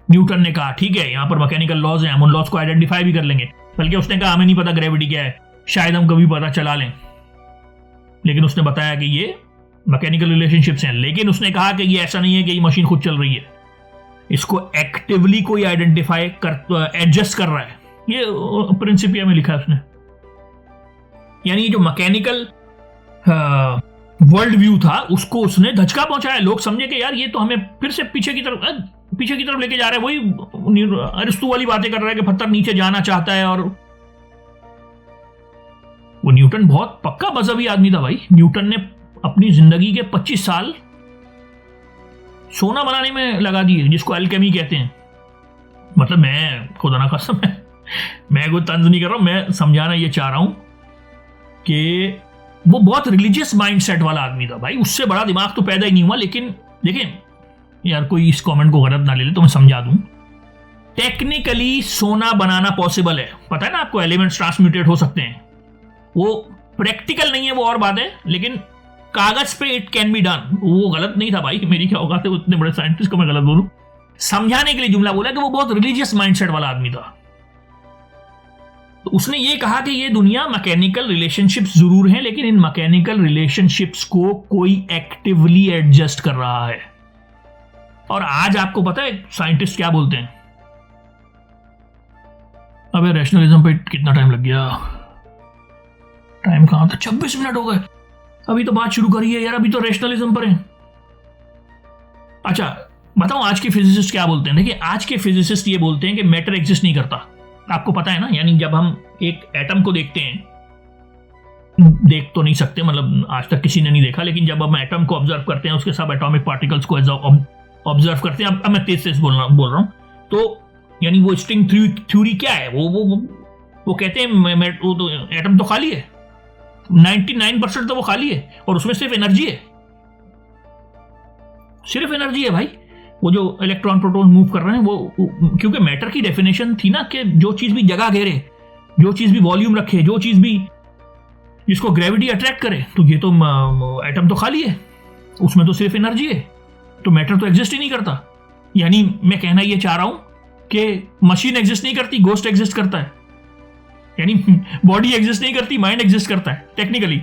न्यूटन ने कहा ठीक है यहां पर मैकेनिकल लॉज हैं, हम उन लॉज को आइडेंटिफाई भी कर लेंगे। बल्कि उसने कहा हमें नहीं पता ग्रेविटी क्या है, शायद हम कभी पता चला लें, लेकिन उसने बताया कि ये मैकेनिकल रिलेशनशिप्स हैं। लेकिन उसने कहा कि ये ऐसा नहीं है कि ये मशीन खुद चल रही है, इसको एक्टिवली कोई आइडेंटिफाई कर एडजस्ट कर रहा है, ये प्रिंसिपिया में लिखा है उसने। यानी जो मैकेनिकल वर्ल्ड व्यू था उसको उसने धचका पहुंचाया। लोग समझे कि यार ये तो हमें फिर से पीछे की तरफ लेके जा रहा है, वही अरिस्तु वाली बातें कर रहा है कि पत्थर नीचे जाना चाहता है। और वो न्यूटन बहुत पक्का मजहबी आदमी था भाई। न्यूटन ने अपनी जिंदगी के 25 साल सोना बनाने में लगा दिए, जिसको अल्केमी कहते हैं। मतलब मैं खुदा ना कसम है, मैं कोई तंज नहीं कर रहा हूं, मैं समझाना ये चाह रहा हूं कि वो बहुत रिलीजियस माइंडसेट वाला आदमी था भाई। उससे बड़ा दिमाग तो पैदा ही नहीं हुआ। लेकिन देखिए यार, कोई इस कमेंट को गलत ना ले ले तो मैं समझा दूं, टेक्निकली सोना बनाना पॉसिबल है, पता है ना आपको, एलिमेंट्स ट्रांसम्यूटेट हो सकते हैं। वो प्रैक्टिकल नहीं है, वो और बात है, लेकिन कागज पे इट कैन बी डन। वो गलत नहीं था भाई, मेरी क्या औकात है उतने बड़े साइंटिस्ट को मैं गलत बोलूं। समझाने के लिए जुमला बोला कि वो बहुत रिलीजियस माइंडसेट वाला आदमी था। तो उसने ये कहा कि ये दुनिया मैकेनिकल रिलेशनशिप्स जरूर हैं, लेकिन इन मैकेनिकल रिलेशनशिप्स को कोई एक्टिवली एडजस्ट कर रहा है। और आज आपको पता है साइंटिस्ट क्या बोलते हैं? अबे रैशनलिज्म पे कितना टाइम लग गया, टाइम कहां था, 26 मिनट हो गए, अभी तो बात शुरू करी है यार, अभी तो रैशनलिज्म पर है। अच्छा बताओ आज के फिजिसिस्ट क्या बोलते हैं? देखिए आज के फिजिसिस्ट ये बोलते हैं कि मैटर एग्जिस्ट नहीं करता। आपको पता है ना, यानी जब हम एक एटम को देखते हैं, देख तो नहीं सकते, मतलब आज तक किसी ने नहीं देखा, लेकिन जब हम एटम को ऑब्जर्व करते हैं, उसके सब एटॉमिक पार्टिकल्स को ऑब्जर्व करते हैं, अब मैं तेज बोल रहा हूं, तो यानी वो स्ट्रिंग थ्योरी क्या है? वो कहते हैं वो तो एटम तो खाली है, 99% तो वो खाली है, और उसमें सिर्फ एनर्जी है, सिर्फ एनर्जी है भाई। वो जो इलेक्ट्रॉन प्रोटॉन मूव कर रहे हैं वो क्योंकि मैटर की डेफिनेशन थी ना कि जो चीज भी जगह घेरे, जो चीज भी वॉल्यूम रखे, जो चीज भी जिसको ग्रेविटी अट्रैक्ट करे, तो ये तो एटम तो खाली है, उसमें तो सिर्फ एनर्जी है, तो मैटर तो एग्जिस्ट ही नहीं करता। यानी मैं कहना ये चाह रहा हूं कि मशीन एग्जिस्ट नहीं करती, गोस्ट एग्जिस्ट करता है। यानी बॉडी एग्जिस्ट नहीं करती, माइंड एग्जिस्ट करता है टेक्निकली।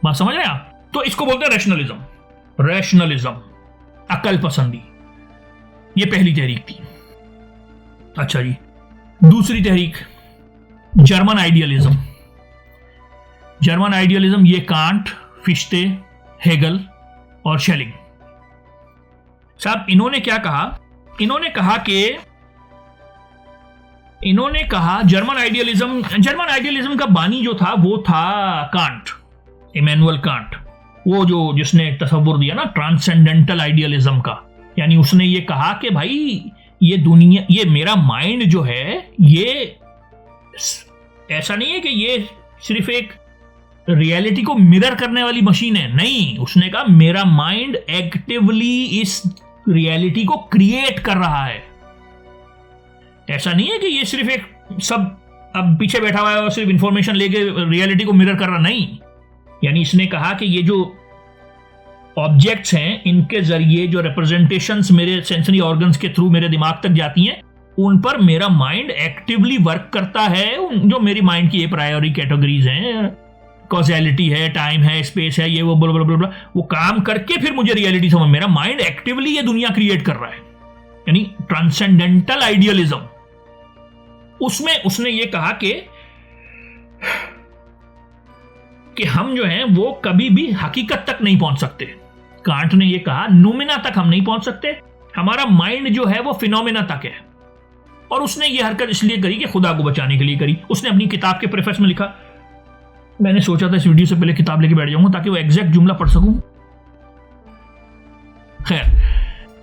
बात समझ रहे हैं आप? तो इसको बोलते हैं रैशनलिज्म। रैशनलिज्म अकल पसंदी, ये पहली तहरीक थी। अच्छा जी, दूसरी तहरीक जर्मन आइडियलिज्म। जर्मन आइडियलिज्म ये कांट, फिश्ते, हेगल और शेलिंग साहब, इन्होंने क्या कहा? इन्होंने कहा जर्मन आइडियलिज्म का बानी जो था वो था कांट, इमैनुअल कांट, वो जो जिसने तस्वुर दिया ना ट्रांसेंडेंटल आइडियलिज्म का। यानी उसने ये कहा कि भाई ये दुनिया, ये मेरा माइंड जो है, ये ऐसा नहीं है कि ये सिर्फ एक रियलिटी को मिरर करने वाली मशीन है, नहीं। उसने कहा मेरा माइंड एक्टिवली इस रियलिटी को क्रिएट कर रहा है। ऐसा नहीं है कि ये सिर्फ एक सब अब पीछे बैठा हुआ है और सिर्फ इंफॉर्मेशन लेके रियलिटी को मिरर कर रहा, नहीं। यानी इसने कहा कि ये जो ऑब्जेक्ट्स हैं, इनके जरिए जो रिप्रेजेंटेशंस मेरे सेंसरी ऑर्गन्स के थ्रू मेरे दिमाग तक जाती हैं, उन पर मेरा माइंड एक्टिवली वर्क करता है। जो मेरी माइंड की ए प्रायोरी कैटेगरीज हैं, कॉजेलिटी है, टाइम है, स्पेस है, ये वो ब्ला ब्ला ब्ला, वो काम करके फिर मुझे रियलिटी समझ, मेरा माइंड एक्टिवली ये दुनिया क्रिएट कर रहा है। यानी ट्रांसेंडेंटल आइडियलिज्म, उसमें उसने ये कहा कि हम जो हैं वो कभी भी हकीकत तक नहीं पहुंच सकते। कांट ने ये कहा नोमिना तक हम नहीं पहुंच सकते, हमारा माइंड जो है वो फिनोमिना तक है। और उसने ये हरकत इसलिए करी कि खुदा को बचाने के लिए करी। उसने अपनी किताब के प्रेफेस में लिखा, मैंने सोचा था इस वीडियो से पहले किताब लेके बैठ जाऊंगा ताकि वो एग्जैक्ट जुमला पढ़ सकूं। खैर,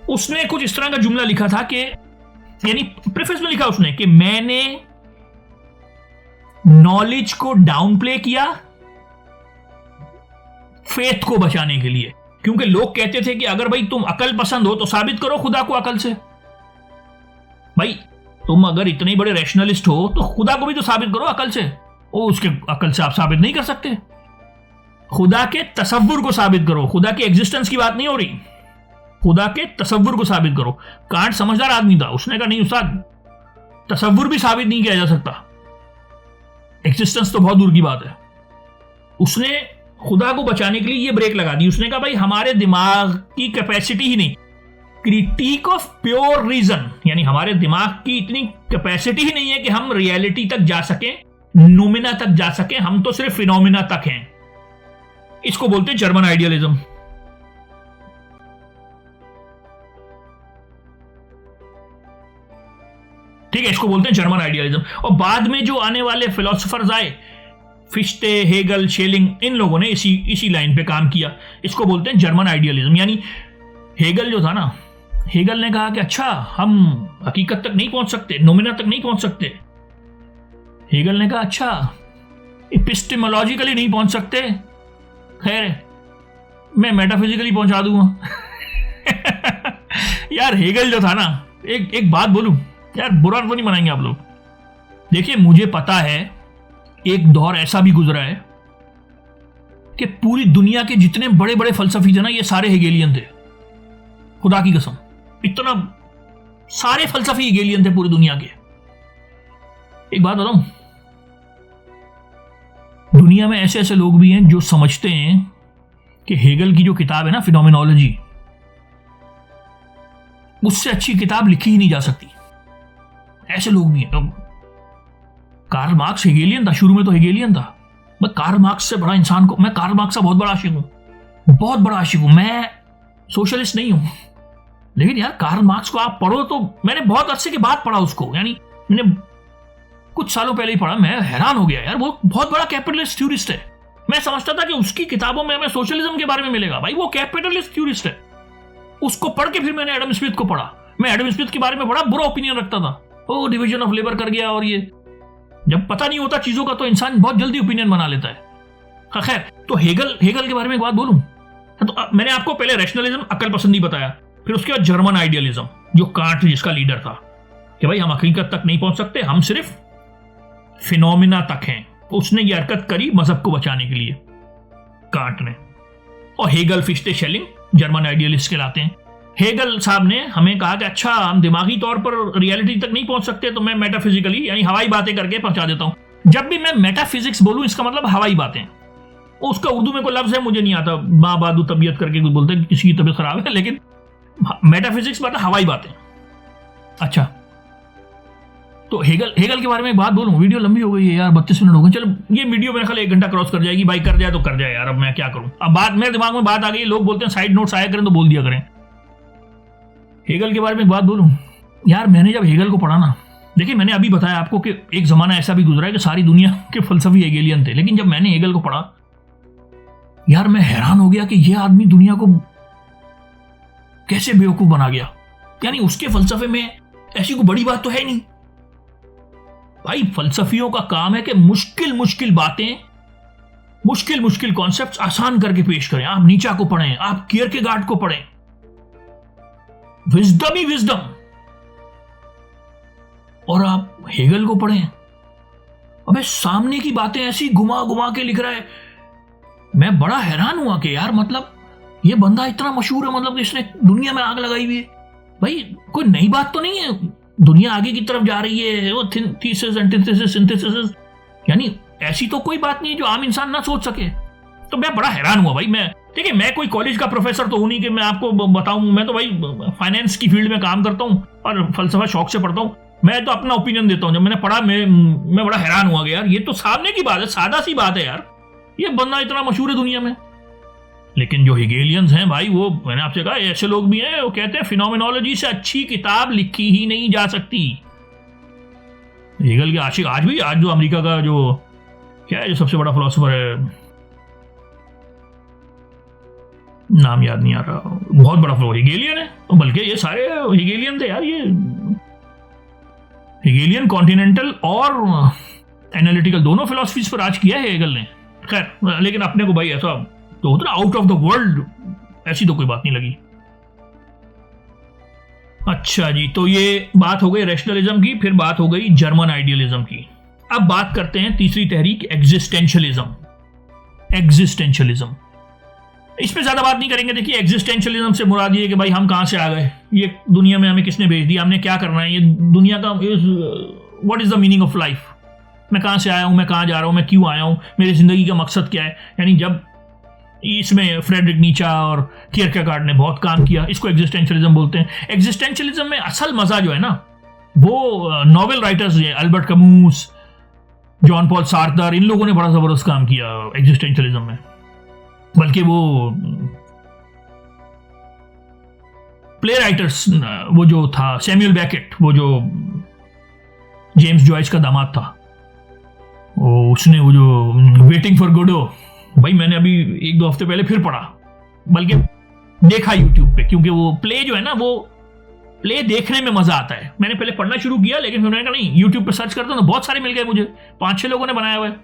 उसने कुछ इस तरह का जुमला लिखा था कि, यानी प्रेफेस में लिखा उसने कि मैंने नॉलेज को डाउन प्ले किया फेथ को बचाने के लिए। क्योंकि लोग कहते थे कि अगर भाई तुम अकल पसंद हो तो साबित करो खुदा को अकल से। भाई तुम अगर इतने बड़े रैशनलिस्ट हो तो खुदा को भी तो साबित करो अकल से। ओ, उसके अकल से आप साबित नहीं कर सकते, खुदा के तसव्वुर को साबित करो। खुदा के एग्जिस्टेंस की बात नहीं हो रही, खुदा के तसव्वुर को साबित करो। कांट समझदार आदमी था, उसने कहा नहीं उस्ताद, तसव्वुर भी साबित नहीं किया जा सकता, एग्जिस्टेंस तो बहुत दूर की बात है। उसने खुदा को बचाने के लिए ये ब्रेक लगा दी। उसने कहा भाई हमारे दिमाग की कैपेसिटी ही नहीं, क्रिटिक ऑफ प्योर रीजन, यानी हमारे दिमाग की इतनी कैपेसिटी ही नहीं है कि हम रियलिटी तक जा सकें, नोमिना तक जा सकें, हम तो सिर्फ फिनोमिना तक हैं। इसको बोलते हैं जर्मन आइडियलिज्म। ठीक है, इसको बोलते हैं जर्मन आइडियलिज्म। और बाद में जो आने वाले फिलोसोफर्स आए, फिश्ते, हेगल, शेलिंग, इन लोगों ने इसी लाइन पे काम किया। इसको बोलते हैं जर्मन आइडियलिज्म। यानी हेगल जो था ना, हेगल ने कहा कि अच्छा, हम हकीकत तक नहीं पहुंच सकते, नोमिना तक नहीं पहुंच सकते। हेगल ने कहा अच्छा, एपिस्टेमोलॉजिकली नहीं पहुंच सकते, खैर मैं मेटाफिजिकली पहुंचा दूंगा। यार हेगल जो था ना, एक बात बोलूं यार, बुरा तो नहीं मनाएंगे आप लोग। देखिए, मुझे पता है एक दौर ऐसा भी गुजरा है कि पूरी दुनिया के जितने बड़े बड़े फलसफी थे ना, ये सारे हेगेलियन थे। खुदा की कसम, इतना सारे फलसफी हेगेलियन थे पूरी दुनिया के। एक बात बताऊं, दुनिया में ऐसे ऐसे लोग भी हैं जो समझते हैं कि हेगल की जो किताब है ना, फिनोमेनोलॉजी, उससे अच्छी किताब लिखी ही नहीं जा सकती। ऐसे लोग भी हैं। कार्ल मार्क्स हेगेलियन था, शुरू में तो हेगेलियन था। मैं कार्ल मार्क्स से बड़ा इंसान को, मैं कार्ल मार्क्स का बहुत बड़ा आशिक हूं, बहुत बड़ा आशिक हूं। मैं सोशलिस्ट नहीं हूं, लेकिन यार कार्ल मार्क्स को आप पढ़ो तो, मैंने बहुत अच्छे के बाद पढ़ा उसको, यानी मैंने कुछ सालों पहले ही पढ़ा। मैं हैरान हो गया यार, वो बहुत बड़ा कैपिटलिस्ट थ्योरिस्ट है। मैं समझता था कि उसकी किताबों में हमें सोशलिज्म के बारे में मिलेगा, भाई वो कैपिटलिस्ट थ्योरिस्ट है। उसको पढ़ के फिर मैंने एडम स्मिथ को पढ़ा। मैं एडम स्मिथ के बारे में बड़ा बुरा ओपिनियन रखता था, वो डिवीजन ऑफ लेबर कर गया, और ये जब पता नहीं होता चीजों का तो इंसान बहुत जल्दी ओपिनियन बना लेता है। खैर, तो हेगल के बारे में एक बात बोलूं तो मैंने आपको पहले रैशनलिज्म, अक्ल पसंदी बताया, फिर उसके बाद जर्मन आइडियलिज्म, जो कांट जिसका लीडर था, कि भाई हम हकीकत तक नहीं पहुंच सकते, हम सिर्फ फिनोमिना तक हैं। उसने ये हरकत करी मजहब को बचाने के लिए, कांट ने। और हेगल, फिश्ते, शेलिंग जर्मन आइडियलिस्ट कहलाते हैं। हेगल साहब ने हमें कहा कि अच्छा, हम दिमागी तौर पर रियलिटी तक नहीं पहुंच सकते, तो मैं मेटाफिजिकली, यानी हवाई बातें करके पहुंचा देता हूं। जब भी मैं मेटाफिजिक्स बोलूं, इसका मतलब हवाई बातें। उसका उर्दू में कोई लफ्ज है, मुझे नहीं आता, माँ बादू तबीयत करके कुछ बोलते हैं, किसी की तबीयत खराब है, लेकिन मेटाफिजिक्स मतलब हवाई बातें। अच्छा, तो हेगल के बारे में एक बात बोलूं, वीडियो लंबी हो गई है यार, 32 मिनट हो गए। चलो, ये वीडियो मेरे ख्याल 1 घंटा क्रॉस कर जाएगी। भाई कर जाए तो कर जाए यार, अब मैं क्या करूं। अब बात मेरे दिमाग में बात आ गई, लोग बोलते हैं साइड नोट्स आया करें तो बोल दिया करें। हेगल के बारे में एक बात बोलूं यार, मैंने जब हेगल को पढ़ा ना, देखिए मैंने अभी बताया आपको कि एक जमाना ऐसा भी गुजरा है कि सारी दुनिया के फलसफी हेगेलियन थे, लेकिन जब मैंने हेगल को पढ़ा यार, मैं हैरान हो गया कि यह आदमी दुनिया को कैसे बेवकूफ बना गया। यानी उसके फलसफे में ऐसी कोई बड़ी बात तो है नहीं। भाई फलसफियों का काम है कि मुश्किल बातें, मुश्किल कॉन्सेप्ट्स आसान करके पेश करें। आप नीचा को पढ़ें, आप कियरकेगार्ड को पढ़ें, विजडम ही विजडम, और आप हेगल को पढ़ें। अबे सामने की बातें ऐसी घुमा के लिख रहा है। मैं बड़ा हैरान हुआ कि यार, मतलब ये बंदा इतना मशहूर है, मतलब इसने दुनिया में आग लगाई हुई है। भाई कोई नई बात तो नहीं है, दुनिया आगे की तरफ जा रही है, वो थीसिस, एंटीथेसिस, सिंथेसिस, यानी ऐसी तो कोई बात नहीं है जो आम इंसान ना सोच सके। तो मैं बड़ा हैरान हुआ भाई। मैं देखिए, मैं कोई कॉलेज का प्रोफेसर तो हूं नहीं कि मैं आपको बताऊं। मैं तो भाई फाइनेंस की फील्ड में काम करता हूं और फलसफा शौक से पढ़ता हूं। मैं तो अपना ओपिनियन देता हूं। जब मैंने पढ़ा, मैं बड़ा हैरान हुआ कि यार ये तो सामने की बात है, सादा सी बात है यार, ये बंदा इतना मशहूर है दुनिया में। लेकिन जो हेगेलियंस हैं भाई, वो मैंने आपसे कहा ऐसे लोग भी हैं, वो कहते हैं फिनोमेनोलॉजी से अच्छी किताब लिखी ही नहीं जा सकती। हेगल के आशिक आज जो अमेरिका का जो क्या है, जो सबसे बड़ा फिलोसोफर है, नाम याद नहीं आ रहा, बहुत बड़ा फिलोसोफर हेगेलियन है। बल्कि ये सारे हेगेलियन थे यार, ये हेगेलियन, कॉन्टिनेंटल और एनालिटिकल दोनों फिलोसफीज पर राज किया है हेगल ने। खैर, लेकिन अपने को भाई ऐसा तो होता ना, आउट ऑफ द वर्ल्ड, ऐसी तो कोई बात नहीं लगी। अच्छा जी, तो ये बात हो गई रैशनलिज्म की, फिर बात हो गई जर्मन आइडियलिज्म की। अब बात करते हैं तीसरी तहरीक, एग्जिस्टेंशियलिज्म। इस पे ज्यादा बात नहीं करेंगे। देखिए, एग्जिस्टेंशियलिज्म से मुराद ये कि भाई हम कहां से आ गए, ये दुनिया में हमें किसने भेज दिया, हमने क्या करना है, ये दुनिया का what is the meaning of life, मैं कहां से आया हूं, मैं कहां जा रहा हूं, मैं क्यों आया हूं, मेरी जिंदगी का मकसद क्या है। यानी जब इसमें फ्रेडरिक नीचा और कियरकेगार्ड ने बहुत काम किया। इसको एग्जिस्टेंशियलिज्म बोलते हैं। एग्जिस्टेंशियलिज्म में असल मजा जो है ना, वो नॉवेल राइटर्स है, अल्बर्ट कमूस, जॉन पॉल सार्थर, इन लोगों ने बड़ा जबरदस्त काम किया एग्जिस्टेंशियलिज्म में। बल्कि वो प्ले राइटर्स, वो जो था सैमुअल बेकेट, वो जो जेम्स जॉयस का दामाद था, उसने वो जो वेटिंग फॉर गोडो, भाई मैंने अभी 1-2 हफ्ते पहले फिर पढ़ा, बल्कि देखा यूट्यूब पे, क्योंकि वो प्ले जो है ना, वो प्ले देखने में मजा आता है। मैंने पहले पढ़ना शुरू किया, लेकिन फिर मैंने कहा नहीं, यूट्यूब पे सर्च करता हूं तो बहुत सारे मिल गए मुझे, 5-6 लोगों ने बनाया हुआ है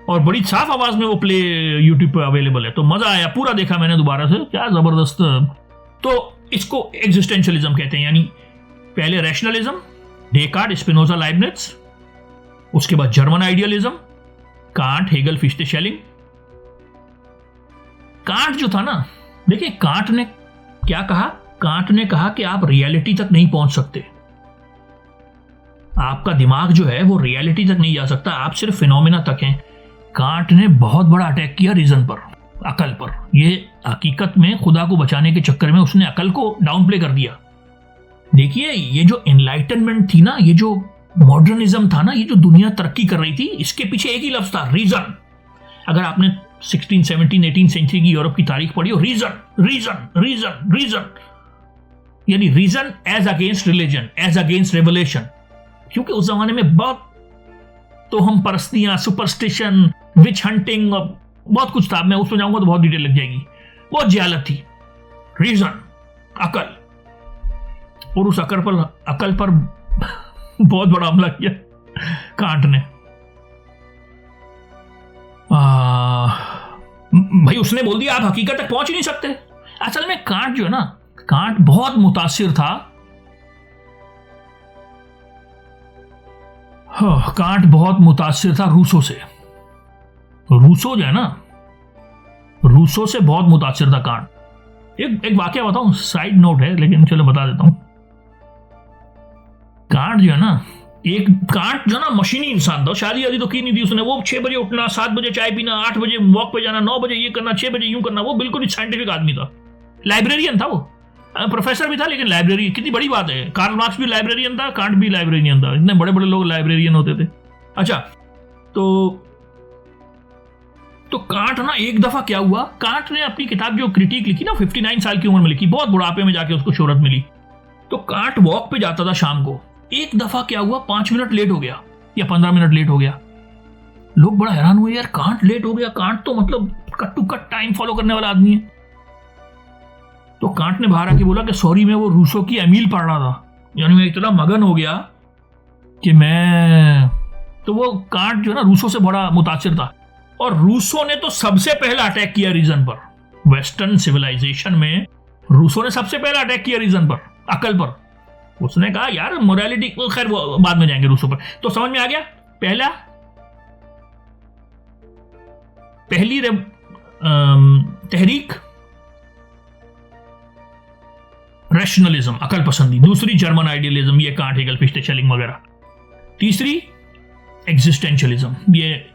और बड़ी साफ आवाज में वो प्ले यूट्यूब पे अवेलेबल है। तो मजा आया, पूरा देखा मैंने दोबारा से, क्या जबरदस्त। तो इसको एग्जिस्टेंशियलिज्म कहते हैं, यानी पहले रैशनलिज्म, डेकार्ट, स्पिनोजा, लाइबनिट्ज, उसके बाद German idealism, can't, Hegel, फिश्ते, shelling. Can't जो था ना, देखिए कांट ने क्या कहा, कांट ने कहा कि आप रियलिटी तक नहीं पहुंच सकते, आपका दिमाग जो है वो रियलिटी तक नहीं जा सकता, आप सिर्फ फिनोमिना तक हैं। कांट ने बहुत बड़ा अटैक किया रीजन पर, अकल पर। ये हकीकत में खुदा को बचाने के चक्कर में उसने अकल को डाउन प्ले कर दिया। देखिए ये जो एनलाइटनमेंट थी ना, ये जो मॉडर्निज्म था ना, ये जो दुनिया तरक्की कर रही थी, इसके पीछे एक ही लफ्ज था, रीजन। अगर आपने 16, 17, 18 सेंचुरी की यूरोप की तारीख पढ़ी हो, रीजन रीजन रीजन रीजन, यानी reason as against religion, as against revelation. क्योंकि उस जमाने में बहुत तो हम परस्तियां, सुपरस्टिशन, विच हंटिंग, बहुत कुछ था। मैं उसमें जाऊंगा तो बहुत डिटेल लग जाएगी, बहुत जियालत थी। रीजन, अकल, और उस अकल पर बहुत बड़ा हमला किया कांट ने। भाई उसने बोल दिया आप हकीकत तक पहुंच ही नहीं सकते। असल में कांट जो है ना, कांट बहुत मुतासिर था, कांट बहुत मुतासिर था रूसो से। रूसो जो है ना, रूसो से बहुत मुतासिर था कांट। एक वाकया बताऊं, साइड नोट है लेकिन चलो बता देता हूं। कांट जो है ना, कांट जो ना मशीनी इंसान था, शादी आदि तो की नहीं थी उसने। वो 6 बजे उठना, 7 बजे चाय पीना, 8 बजे वॉक पे जाना, 9 बजे ये करना, 6 बजे यूं करना, वो बिल्कुल ही साइंटिफिक आदमी था। लाइब्रेरियन था वो, प्रोफेसर भी था, लेकिन लाइब्रेरी कितनी बड़ी बात है। कार्ल मार्क्स भी लाइब्रेरियन था, कांट भी लाइब्रेरियन था, इतने बड़े बड़े लोग लाइब्रेरियन होते थे। अच्छा, तो कांट ना, एक दफा क्या हुआ, कांट ने अपनी किताब जो क्रिटिक लिखी ना, 59 साल की उम्र में लिखी, बहुत बुढ़ापे में जाके उसको शोहरत मिली। तो कांट वॉक पे जाता था शाम को, एक दफा क्या हुआ, 5 मिनट लेट हो गया या 15 मिनट लेट हो गया। लोग बड़ा हैरान हुए, यार कांट लेट हो गया, कांट तो मतलब cut to cut time follow करने वाला आदमी है। तो कांट ने बाहर आके बोला कि सॉरी, मैं वो रूसो की एमील पढ़ रहा था, यानी मैं इतना मगन हो गया कि मैं, तो वो कांट जो है ना रूसो से बड़ा मुतासिर था। और रूसो ने तो सबसे पहला अटैक किया रीजन पर। वेस्टर्न सिविलाइजेशन में रूसो ने सबसे पहला अटैक किया रीजन पर, अकल पर। उसने कहा यार मोरालिटी, खैर वो बाद में जाएंगे रूसो पर। तो समझ में आ गया, पहली तहरीक रैशनलिज्म, अकल पसंदी। दूसरी जर्मन आइडियलिज्म, ये कांट, हेगल, फिश्ते, शेलिंग वगैरह। तीसरी एग्जिस्टेंशियलिज्म, ये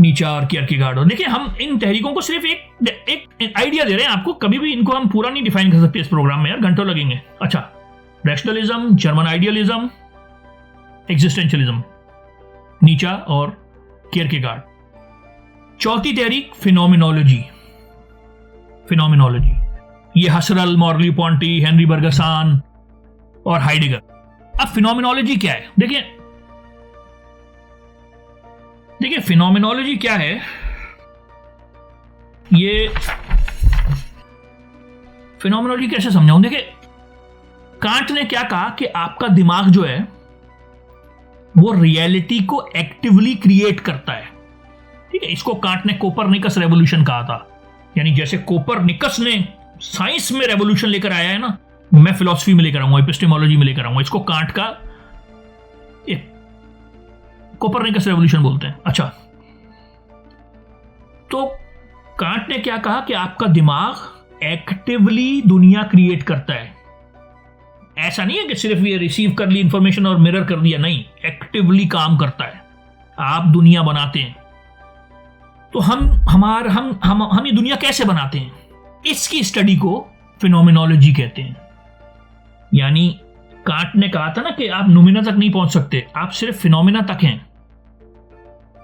नीचा और कियरकेगार्ड। देखिए हम इन तहरीकों को सिर्फ एक आइडिया दे रहे हैं आपको, कभी भी इनको हम पूरा नहीं डिफाइन कर सकते इस प्रोग्राम में, यार घंटों लगेंगे। अच्छा, रैशनलिज्म, जर्मन आइडियलिज्म, एग्जिस्टेंशियलिज्म, नीचा और कियरकेगार्ड। चौथी तहरीक फिनोमिनोलॉजी, ये हसरल, मॉर्ली पॉन्टी, हेनरी बर्गसान और हाइडेगर। अब फिनोमिनोलॉजी क्या है, देखिए फिनोमिनोलॉजी क्या है, ये फिनोमिनोलॉजी कैसे समझाऊं। देखिए कांट ने क्या कहा कि आपका दिमाग जो है वो रियलिटी को एक्टिवली क्रिएट करता है। ठीक है, इसको कांट ने कोपरनिकस रेवोल्यूशन कहा था। यानी जैसे कोपरनिकस ने साइंस में रेवोल्यूशन लेकर आया है ना, मैं फिलॉसफी में लेकर आऊंगा, एपिस्टेमोलॉजी में लेकर आऊंगा। इसको कांट का कोपरनिकस रेवोल्यूशन बोलते हैं। अच्छा, तो कांट ने क्या कहा कि आपका दिमाग एक्टिवली दुनिया क्रिएट करता है। ऐसा नहीं है कि सिर्फ ये रिसीव कर ली इंफॉर्मेशन और मिरर कर दिया, नहीं, एक्टिवली काम करता है, आप दुनिया बनाते हैं। तो हम ये दुनिया कैसे बनाते हैं, इसकी स्टडी को फिनोमिनोलॉजी कहते हैं। यानी कांट ने कहा था ना कि आप नोमिना तक नहीं पहुंच सकते, आप सिर्फ फिनोमिना तक हैं।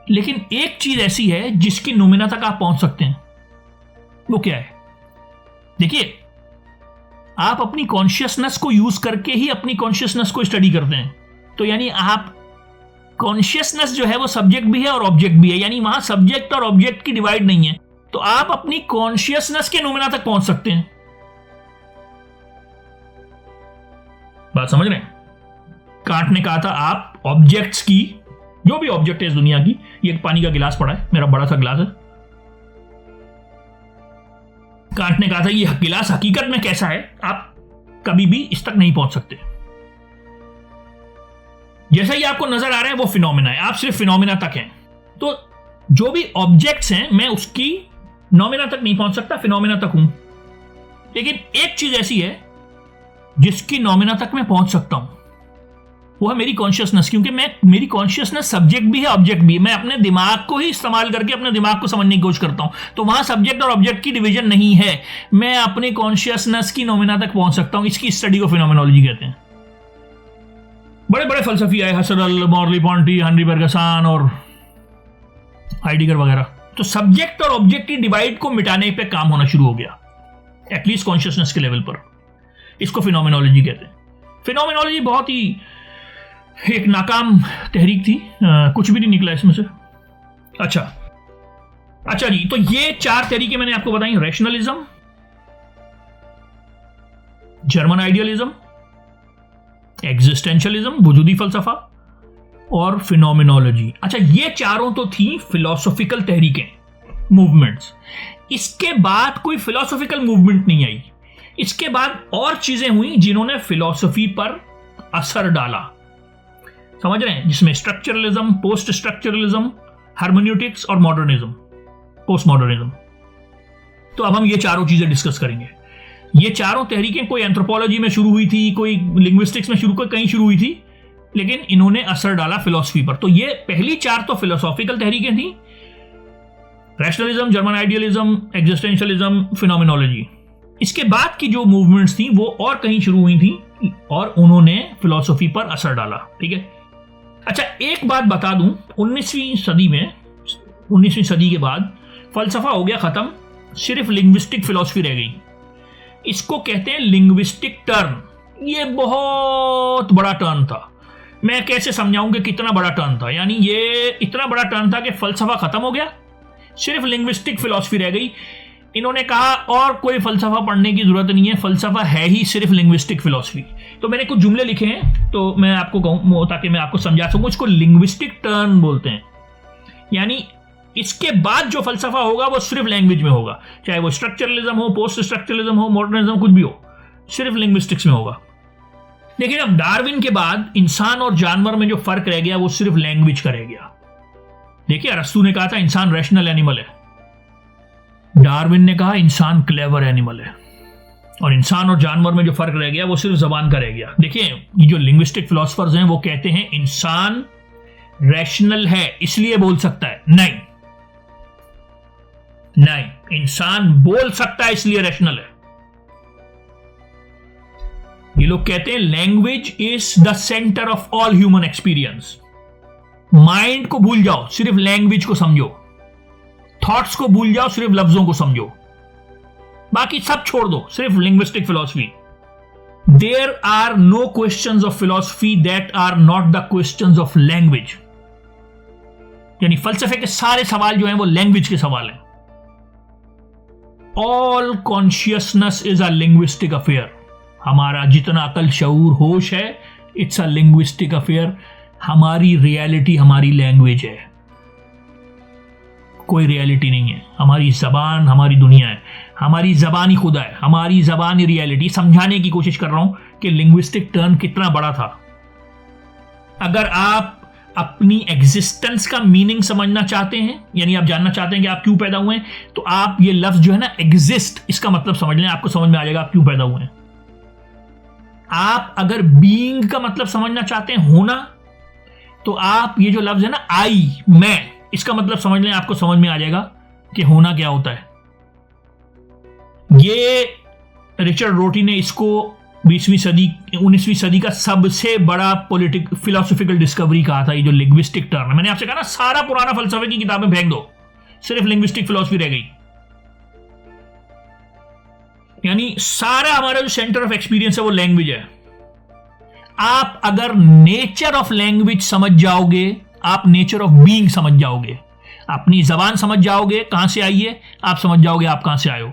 लेकिन एक चीज ऐसी है जिसकी नोमिना तक आप पहुंच सकते हैं, वो क्या है? देखिए, आप अपनी कॉन्शियसनेस को यूज करके ही अपनी कॉन्शियसनेस को स्टडी करते हैं। तो यानी आप कॉन्शियसनेस जो है वो सब्जेक्ट भी है और ऑब्जेक्ट भी है, यानी वहां सब्जेक्ट और ऑब्जेक्ट की डिवाइड नहीं है। तो आप अपनी कॉन्शियसनेस के नोमिना तक पहुंच सकते हैं। बात समझ रहे हैं? कांट ने कहा था आप ऑब्जेक्ट्स की, जो भी ऑब्जेक्ट है इस दुनिया की, ये पानी का गिलास पड़ा है, मेरा बड़ा सा गिलास है। कांट ने कहा था ये गिलास हकीकत में कैसा है, आप कभी भी इस तक नहीं पहुंच सकते। जैसा ही आपको नजर आ रहा है वो फिनोमिना है, आप सिर्फ फिनोमिना तक हैं। तो जो भी ऑब्जेक्ट्स हैं, मैं उसकी नोमिना तक नहीं पहुंच सकता, फिनोमिना तक हूं। लेकिन एक चीज ऐसी है जिसकी नोमिना तक मैं पहुंच सकता हूं, वो है मेरी कॉन्शियसनेस। क्योंकि मेरी कॉन्शियसनेस सब्जेक्ट भी है, ऑब्जेक्ट भी है। मैं अपने दिमाग को ही इस्तेमाल करके अपने दिमाग को समझने की कोशिश करता हूं, तो वहां सब्जेक्ट और ऑब्जेक्ट की डिवीजन नहीं है। मैं अपनी कॉन्शियसनेस की नोमिना तक पहुंच सकता हूं। इसकी स्टडी को फिनोमिनोलॉजी कहते हैं। बड़े बड़े फलसफी आए, हसरल, मॉर्ली पॉन्टी, हेनरी बर्गसन और हाइडेगर वगैरह। तो सब्जेक्ट और ऑब्जेक्ट की डिवाइड को मिटाने पे काम होना शुरू हो गया, एटलीस्ट कॉन्शियसनेस के लेवल पर। इसको फिनोमिनोलॉजी कहते हैं। फिनोमिनोलॉजी बहुत ही एक नाकाम तहरीक थी, कुछ भी नहीं निकला इसमें से। अच्छा जी, तो ये 4 तरीके मैंने आपको बताई, रैशनलिज्म, जर्मन आइडियलिज्म, एग्जिस्टेंशियलिज्म, वजूदी फलसफा, और फिनोमिनोलॉजी। अच्छा, ये चारों तो थी फिलोसॉफिकल तहरीकें, मूवमेंट्स। इसके बाद कोई फिलोसॉफिकल मूवमेंट नहीं आई। इसके बाद और चीजें हुई जिन्होंने फिलॉसफी पर असर डाला, समझ रहे हैं? जिसमें स्ट्रक्चरलिज्म, पोस्ट स्ट्रक्चरलिज्म, हार्मोन्यूटिक्स और मॉडर्निज्म, पोस्ट मॉडर्निज्म। तो अब हम ये चारों चीजें डिस्कस करेंगे। ये चारों तहरीकें कोई एंथ्रोपोलॉजी में शुरू हुई थी, कोई लिंग्विस्टिक्स में कहीं शुरू हुई थी, लेकिन इन्होंने असर डाला फिलॉसफी पर। तो ये पहली 4 तो फिलोसॉफिकल तहरीकें थी, rationalism, German idealism, existentialism, phenomenology. इसके बाद की जो मूवमेंट्स थी वो और कहीं शुरू हुई थी और उन्होंने फिलॉसफी पर असर डाला। ठीक है। अच्छा, एक बात बता दूं, 19वीं सदी के बाद फलसफा हो गया खत्म, सिर्फ लिंग्विस्टिक फिलॉसफी रह गई। इसको कहते हैं लिंग्विस्टिक टर्न। ये बहुत बड़ा टर्न था। मैं कैसे समझाऊं कि कितना बड़ा टर्न था? यानी ये इतना बड़ा टर्न था कि फलसफा खत्म हो गया, सिर्फ लिंग्विस्टिक फिलॉसफी रह गई। इन्होंने कहा और कोई फलसफा पढ़ने की जरूरत नहीं है, फलसफा है ही सिर्फ लिंग्विस्टिक फिलॉसफी। तो मैंने कुछ जुमले लिखे हैं, तो मैं आपको कहूं ताकि मैं आपको समझा सकूं। इसको लिंग्विस्टिक टर्न बोलते हैं। यानी इसके बाद जो फलसफा होगा वो सिर्फ लैंग्वेज में होगा, चाहे वो स्ट्रक्चरलिज्म हो, पोस्ट स्ट्रक्चरलिज्म हो, मॉडर्निज्म, कुछ भी हो, सिर्फ लिंग्विस्टिक्स में होगा। लेकिन अब डार्विन के बाद इंसान और जानवर में जो फर्क रह गया वो सिर्फ लैंग्वेज का रह गया। देखिए, अरस्तू ने कहा था इंसान रैशनल एनिमल है, डार्विन ने कहा इंसान क्लेवर एनिमल है। और इंसान और जानवर में जो फर्क रह गया वो सिर्फ जबान का रह गया। देखिए, ये जो लिंग्विस्टिक फिलोसफर्स हैं वो कहते हैं इंसान रैशनल है इसलिए बोल सकता है। नहीं, इंसान बोल सकता है इसलिए रैशनल है। ये लोग कहते हैं language is the centre of all human experience. Mind को भूल जाओ, सिर्फ लैंग्वेज को समझो। थॉट्स को भूल जाओ, सिर्फ लफ्जों को समझो। बाकी सब छोड़ दो, सिर्फ linguistic philosophy. There are no questions of philosophy that are not the questions of language. यानी फलसफे के सारे सवाल जो हैं वो लैंग्वेज के सवाल हैं। All consciousness is a linguistic affair. हमारा जितना अकल, शऊर, होश है, इट्स अ लिंग्विस्टिक अफेयर। हमारी रियलिटी हमारी लैंग्वेज है, कोई रियलिटी नहीं है। हमारी जबान हमारी दुनिया है, हमारी जबान ही खुदा है, हमारी जबान ही रियलिटी। समझाने की कोशिश कर रहा हूं कि लिंग्विस्टिक टर्न कितना बड़ा था। अगर आप अपनी एग्जिस्टेंस का मीनिंग समझना चाहते हैं, यानी आप जानना चाहते हैं कि आप क्यों पैदा हुए हैं, तो आप ये लफ्ज जो है ना एग्जिस्ट, इसका मतलब समझ लें, आपको समझ में आ जाएगा आप क्यों पैदा हुए हैं। आप अगर बीइंग का मतलब समझना चाहते हैं, होना, तो आप ये जो लफ्ज है ना आई, मैं, इसका मतलब समझ लें, आपको समझ में आ जाएगा कि होना क्या होता है। ये रिचर्ड रोटी ने इसको 19वीं सदी का सबसे बड़ा फिलोसॉफिकल डिस्कवरी कहा था। ये जो लिंग्विस्टिक टर्म है, मैंने आपसे कहा ना सारा पुराना फलसफे की किताबें फेंक दो, सिर्फ लिंग्विस्टिक फिलोसफी रह गई। यानी सारा हमारा जो सेंटर ऑफ एक्सपीरियंस है वो लैंग्वेज है। आप अगर नेचर ऑफ लैंग्वेज समझ जाओगे, आप नेचर ऑफ बीइंग समझ जाओगे। अपनी जबान समझ जाओगे कहां से आई है, आप समझ जाओगे आप कहां से आए हो।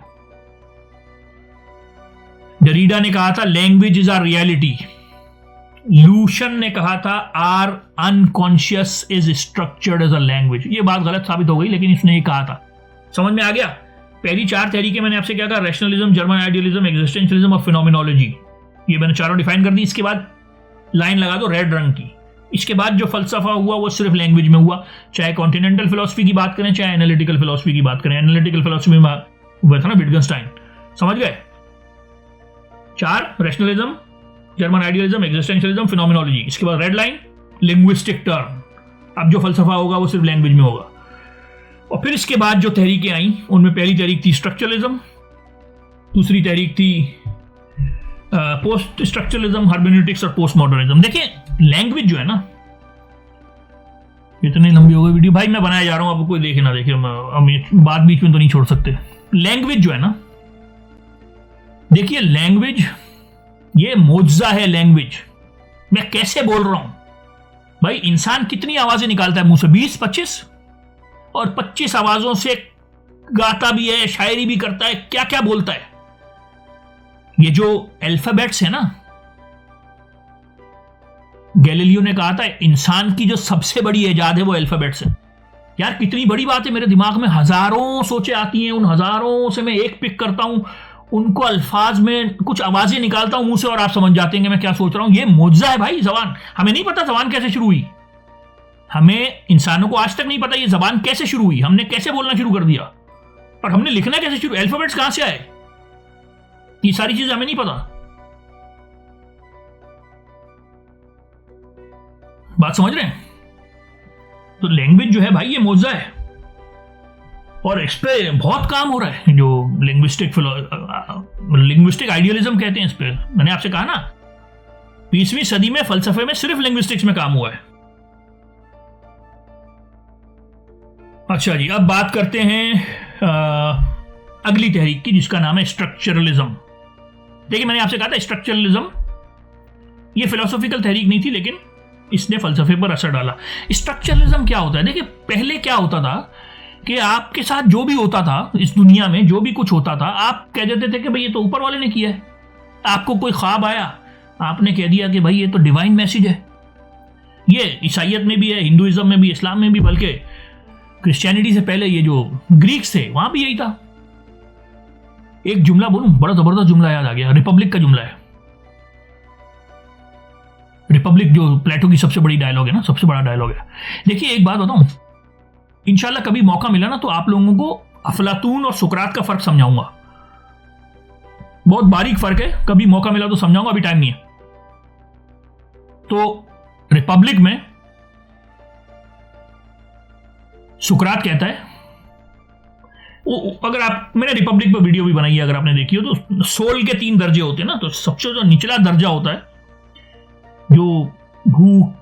डरीडा ने कहा था लैंग्वेज इज आर रियलिटी। लूशन ने कहा था our unconscious is structured as a language. ये बात गलत साबित हो गई, लेकिन इसने ये कहा था। समझ में आ गया? पहली 4 तहरीकें मैंने आपसे क्या कहा, रैशनलिज्म, जर्मन आइडियलिज्म, एग्जिस्टेंशियलिज्म और फिनोमिनोलॉजी। ये मैंने चारों डिफाइन कर दी। इसके बाद लाइन लगा दो रेड रंग की। इसके बाद जो फलसफा हुआ वो सिर्फ लैंग्वेज में हुआ, चाहे कॉन्टिनेंटल फिलोसफी की बात करें, चाहे एनालिटिकल फिलोसफी की बात करें। एनालिटिकल फिलोसफी में हुआ था ना विटगेनस्टाइन। समझ गए? 4 rationalism, German idealism, existentialism, phenomenology. इसके बाद रेड लाइन लिंग्विस्टिक टर्म। अब जो फलसफा होगा वो सिर्फ लैंग्वेज में होगा। और फिर इसके बाद जो तहरीकें आई उनमें पहली तहरीक थी स्ट्रक्चरलिज्म, दूसरी तहरीक थी पोस्ट स्ट्रक्चरलिज्म, हर्मेनेटिक्स और पोस्ट मॉडर्निज्म। देखिए लैंग्वेज जो है ना, इतनी लंबी हो गई वीडियो भाई, मैं बनाया जा रहा हूं, अब कोई देखे ना देखे, बात बीच में तो नहीं छोड़ सकते। लैंग्वेज जो है ना, देखिए लैंग्वेज ये मोजा है। लैंग्वेज मैं कैसे बोल रहा हूं भाई, इंसान कितनी आवाजें निकालता है मुंह से, 20-25, और 25 आवाजों से गाता भी है, शायरी भी करता है, क्या क्या बोलता है। ये जो अल्फाबेट्स है ना, गैलीलियो ने कहा था इंसान की जो सबसे बड़ी इजाद है वो अल्फाबेट्स है। यार कितनी बड़ी बात है, मेरे दिमाग में हजारों सोचें आती हैं, उन हजारों से मैं एक पिक करता हूं, उनको अल्फाज में कुछ आवाजें निकालता हूं मुंह से, और आप समझ जाते हैं कि मैं क्या सोच रहा हूं। ये मुआवजा है भाई जबान। हमें नहीं पता जबान कैसे शुरू हुई, हमें इंसानों को आज तक नहीं पता ये जबान कैसे शुरू हुई, हमने कैसे बोलना शुरू कर दिया, और हमने लिखना कैसे शुरू, अल्फाबेट्स कहां से आए, ये सारी चीजें हमें नहीं पता। बात समझ रहे हैं? तो लैंग्वेज जो है भाई ये मुआवजा है, और इस पे बहुत काम हो रहा है। जो लिंग्विस्टिक आइडियलिज्म कहते हैं, इस पे मैंने आपसे कहा ना 20वीं सदी में फलसफे में सिर्फ लिंग्विस्टिक्स में काम हुआ है। अच्छा जी, अब बात करते हैं अगली तहरीक की, जिसका नाम है स्ट्रक्चरलिज्म। देखिए मैंने आपसे कहा था स्ट्रक्चरलिज्म ये फिलोसॉफिकल तहरीक नहीं थी, लेकिन इसने फलसफे पर असर डाला। स्ट्रक्चरलिज्म क्या होता है? देखिए पहले क्या होता था कि आपके साथ जो भी होता था इस दुनिया में, जो भी कुछ होता था, आप कह देते थे कि भाई ये तो ऊपर वाले ने किया है। आपको कोई ख्वाब आया, आपने कह दिया कि भाई ये तो डिवाइन मैसेज है। ये ईसाइयत में भी है, हिंदुइज्म में भी, इस्लाम में भी, बल्कि क्रिश्चियनिटी से पहले ये जो ग्रीक्स थे वहां भी यही था। एक जुमला बोलूं, बड़ा जबरदस्त जुमला याद आ गया, रिपब्लिक का जुमला है। रिपब्लिक जो प्लेटो की सबसे बड़ी डायलॉग है ना, सबसे बड़ा डायलॉग है। देखिए एक बात बताऊं, इंशाल्लाह कभी मौका मिला ना तो आप लोगों को अफलातून और सुकरात का फर्क समझाऊंगा। बहुत बारीक फर्क है, कभी मौका मिला तो समझाऊंगा, अभी टाइम नहीं है। तो रिपब्लिक में सुकरात कहता है, अगर आप, मैंने रिपब्लिक पर वीडियो भी बनाई है, अगर आपने देखी हो, तो सोल के 3 दर्जे होते हैं ना। तो सबसे जो निचला दर्जा होता है जो भूख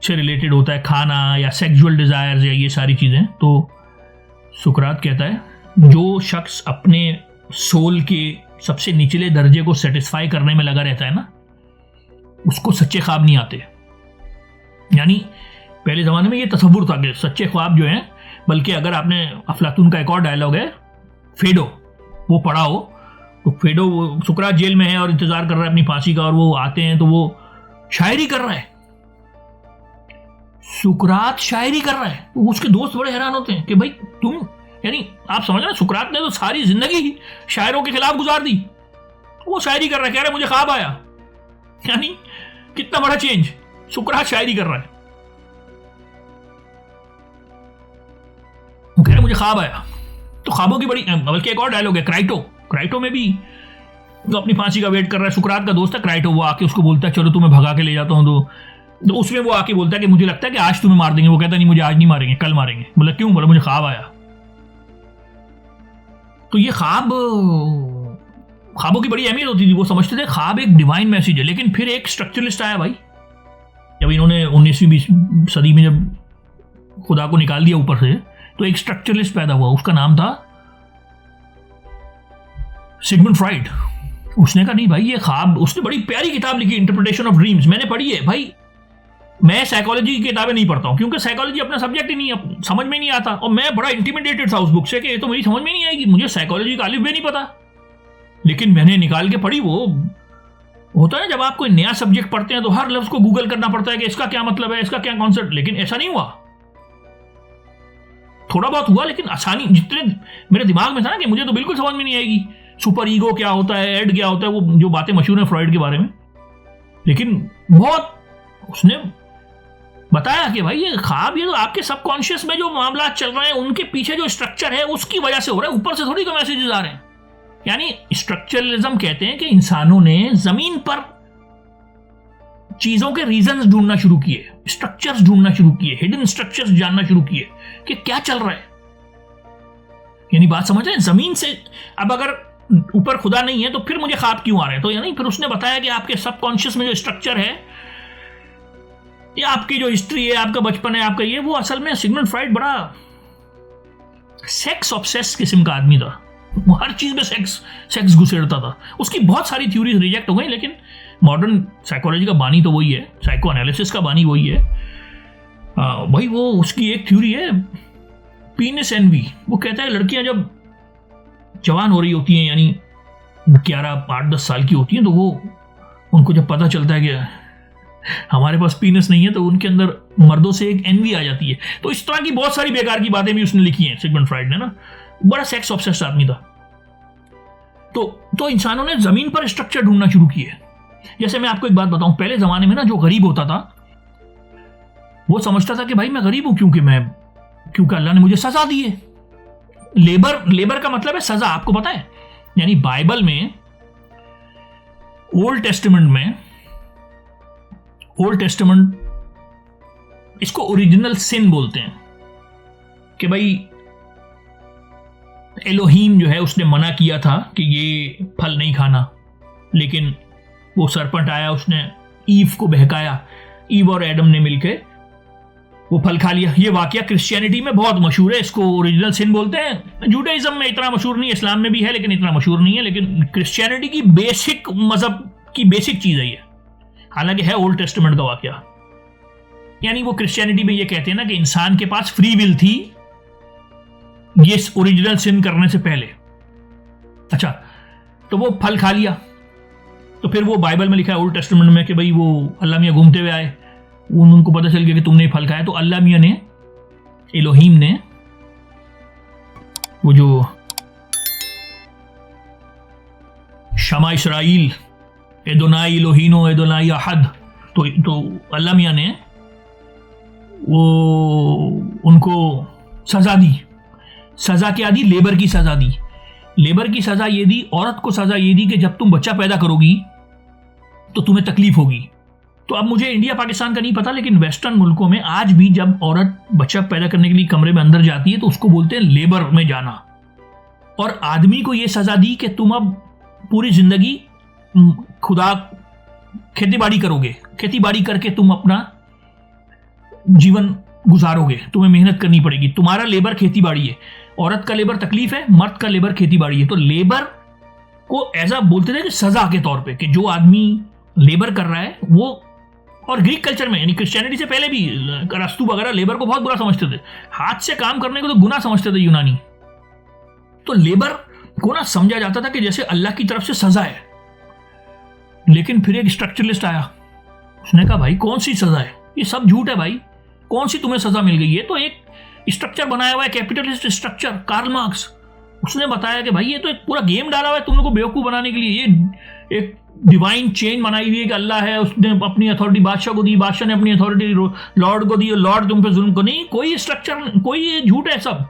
से रिलेटेड होता है, खाना या सेक्सुअल डिजायर्स या ये सारी चीजें, तो सुकरात कहता है जो शख्स अपने सोल के सबसे निचले दर्जे को सेटिस्फाई करने में लगा रहता है ना, उसको सच्चे ख्वाब नहीं आते। यानी पहले जमाने में ये तसव्वुर था कि सच्चे ख्वाब जो हैं, बल्कि अगर आपने अफलातून का एक और डायलॉग है फेडो, वो पढ़ा हो, तो फेडो सुकरात जेल में है और इंतजार कर रहा है अपनी फांसी का, और वो आते हैं तो वो शायरी कर रहा है। सुकरात शायरी कर रहा है, तो उसके दोस्त बड़े हैरान होते हैं कि भाई तुम, यानी आप समझ रहे हैं सुकरात ने तो सारी जिंदगी ही शायरों के खिलाफ गुजार दी, वो शायरी कर रहा है, कह रहा है मुझे ख्वाब आया। यानी कितना बड़ा चेंज, सुकरात शायरी कर रहा है, वो कह रहा है मुझे ख्वाब आया। तो ख्वाबों की बड़ी, बल्कि एक और डायलॉग है क्राइटो में भी, जो अपनी फांसी का वेट कर रहा है, सुकरात का दोस्त है क्राइटो, वो आके उसको बोलता है चलो तुम्हें भगा के ले जाता हूं। तो उसमें वो आके बोलता है कि मुझे लगता है कि आज तुम्हें मार देंगे। वो कहता है नहीं, मुझे आज नहीं मारेंगे, कल मारेंगे। बोला क्यों? बोला मुझे ख्वाब आया। तो ये ख्वाबों की बड़ी अहमियत होती थी। वो समझते थे ख्वाब एक डिवाइन मैसेज है। लेकिन फिर एक स्ट्रक्चरलिस्ट आया भाई, जब इन्होंने 19वीं सदी में जब खुदा को निकाल दिया ऊपर से, तो एक स्ट्रक्चरलिस्ट पैदा हुआ, उसका नाम था सिगमंड फ्राइड। उसने कहा नहीं भाई ये ख्वाब, उसने बड़ी प्यारी किताब लिखी इंटरप्रिटेशन ऑफ ड्रीम्स, मैंने पढ़ी है भाई। मैं साइकोलॉजी की किताबें नहीं पढ़ता हूं क्योंकि साइकोलॉजी अपना सब्जेक्ट ही नहीं, समझ में नहीं आता, और मैं बड़ा इंटिमिडेटेड था उस बुक से कि ये तो मेरी समझ में नहीं आएगी, मुझे साइकोलॉजी का अलिफ भी नहीं पता। लेकिन मैंने निकाल के पढ़ी। वो होता है जब आप कोई नया सब्जेक्ट पढ़ते हैं तो हर लफ्ज को गूगल करना पड़ता है कि इसका क्या मतलब है, इसका क्या कॉन्सेप्ट, लेकिन ऐसा नहीं हुआ। थोड़ा बहुत हुआ लेकिन आसानी, जितने मेरे दिमाग में था ना कि मुझे तो बिल्कुल समझ में नहीं आएगी सुपर ईगो क्या होता है, एड क्या होता है, वो जो बातें मशहूर है फ्रॉइड के बारे में। लेकिन बहुत उसने बताया कि भाई ये ख्वाब, ये तो आपके सबकॉन्शियस में जो मामला चल रहे हैं उनके पीछे जो स्ट्रक्चर है उसकी वजह से हो रहा है, ऊपर से थोड़ी कोई मैसेजेस आ रहे हैं। यानी स्ट्रक्चरलिज्म कहते हैं कि इंसानों ने जमीन पर चीजों के रीजंस ढूंढना शुरू किए, स्ट्रक्चर्स ढूंढना शुरू किए, हिडन स्ट्रक्चर्स जानना शुरू किए कि क्या चल रहा है। यानी बात समझ रहे हैं, जमीन से अब अगर ऊपर खुदा नहीं है तो फिर मुझे ख्वाब क्यों आ रहे हैं, तो यानी फिर उसने बताया कि आपके सबकॉन्शियस में जो स्ट्रक्चर है या आपकी जो हिस्ट्री है, आपका बचपन है, आपका ये, वो असल में सिगमंड फ्राइड बड़ा सेक्स ऑब्सेस किस्म का आदमी था। वो हर चीज में सेक्स घुसेड़ता था। उसकी बहुत सारी थ्योरीज रिजेक्ट हो गई, लेकिन मॉडर्न साइकोलॉजी का बानी तो वही है, साइको एनालिसिस का बानी वही है। भाई वो उसकी एक थ्योरी है पीनिस एनवी। वो कहता है लड़कियां जब जवान हो रही होती हैं, यानी 11, 8, 10 साल की होती हैं, तो वो उनको जब पता चलता है कि हमारे पास पीनस नहीं है, तो उनके अंदर मर्दों से एक एनवी आ जाती है। तो इस तरह की बहुत सारी बेकार की बातें भी उसने लिखी हैं सिगमंड फ्राइड ने ना। बड़ा सेक्स ऑब्सेस्ड आदमी था। तो इंसानों ने जमीन पर स्ट्रक्चर ढूंढना शुरू किए। जैसे मैं आपको एक बात बताऊं, पहले जमाने में ना जो गरीब होता था वो समझता था कि भाई मैं गरीब हूं क्योंकि अल्लाह ने मुझे सजा दी है। लेबर का मतलब है सजा, आपको पता है। यानी बाइबल में, ओल्ड टेस्टामेंट इसको ओरिजिनल सिन बोलते हैं कि भाई एलोहीम जो है उसने मना किया था कि ये फल नहीं खाना, लेकिन वो सरपंच आया, उसने ईव को बहकाया, ईव और एडम ने मिलकर वो फल खा लिया। ये वाकया क्रिश्चियनिटी में बहुत मशहूर है, इसको ओरिजिनल सिन बोलते हैं। जूडाइज्म में इतना मशहूर नहीं है, इस्लाम में भी है लेकिन इतना मशहूर नहीं है, लेकिन क्रिश्चियनिटी की बेसिक मजहब की बेसिक चीज है ये, हालांकि है ओल्ड टेस्टामेंट का वाकया। यानी वो क्रिश्चियनिटी में ये कहते हैं ना कि इंसान के पास फ्री विल थी ये ओरिजिनल सिन करने से पहले। अच्छा, तो वो फल खा लिया, तो फिर वो बाइबल में लिखा है ओल्ड टेस्टामेंट में कि भाई वो अल्लाह मियां घूमते हुए आए, उनको पता चल गया कि तुमने फल खाया, तो अल्लाह मियां ने, एलोहीम ने, वो जो शमा इसराइल एदोनाई एलोहीनो एदोनाई अहद, तो अल्लाह मियां ने वो उनको सजा दी। सजा क्या दी? लेबर की सजा दी। लेबर की सजा ये दी, औरत को सजा ये दी कि जब तुम बच्चा पैदा करोगी तो तुम्हें तकलीफ होगी। तो अब मुझे इंडिया पाकिस्तान का नहीं पता, लेकिन वेस्टर्न मुल्कों में आज भी जब औरत बच्चा पैदा करने के लिए कमरे में अंदर जाती है तो उसको बोलते हैं लेबर में जाना। और आदमी को यह सजा दी कि तुम अब पूरी जिंदगी खुदा खेती बाड़ी करोगे, खेती बाड़ी करके तुम अपना जीवन गुजारोगे, तुम्हें मेहनत करनी पड़ेगी, तुम्हारा लेबर खेती बाड़ी है। औरत का लेबर तकलीफ है, मर्द का लेबर खेती बाड़ी है। तो लेबर को ऐसा बोलते थे कि सजा के तौर पे कि जो आदमी लेबर कर रहा है वो। और ग्रीक कल्चर में, यानी क्रिश्चियनिटी से पहले भी अरस्तु वगैरह लेबर को बहुत बुरा समझते थे, हाथ से काम करने को तो गुनाह समझते थे यूनानी। तो लेबर को ना समझा जाता था कि जैसे अल्लाह की तरफ से सजा है। लेकिन फिर एक स्ट्रक्चरलिस्ट आया, उसने कहा भाई कौन सी सजा है, ये सब झूठ है भाई, कौन सी तुम्हें सजा मिल गई है? तो एक स्ट्रक्चर बनाया हुआ है, कैपिटलिस्ट स्ट्रक्चर, कार्ल मार्क्स। उसने बताया कि भाई ये तो एक पूरा गेम डाला हुआ है तुम लोग को बेवकूफ बनाने के लिए। ये एक डिवाइन चेन बनाई हुई है कि अल्लाह है, उसने अपनी अथॉरिटी बादशाह को दी, बादशाह ने अपनी अथॉरिटी लॉर्ड को दी, लॉर्ड तुम पे जुल्म को। नहीं, कोई स्ट्रक्चर, कोई झूठ है सब।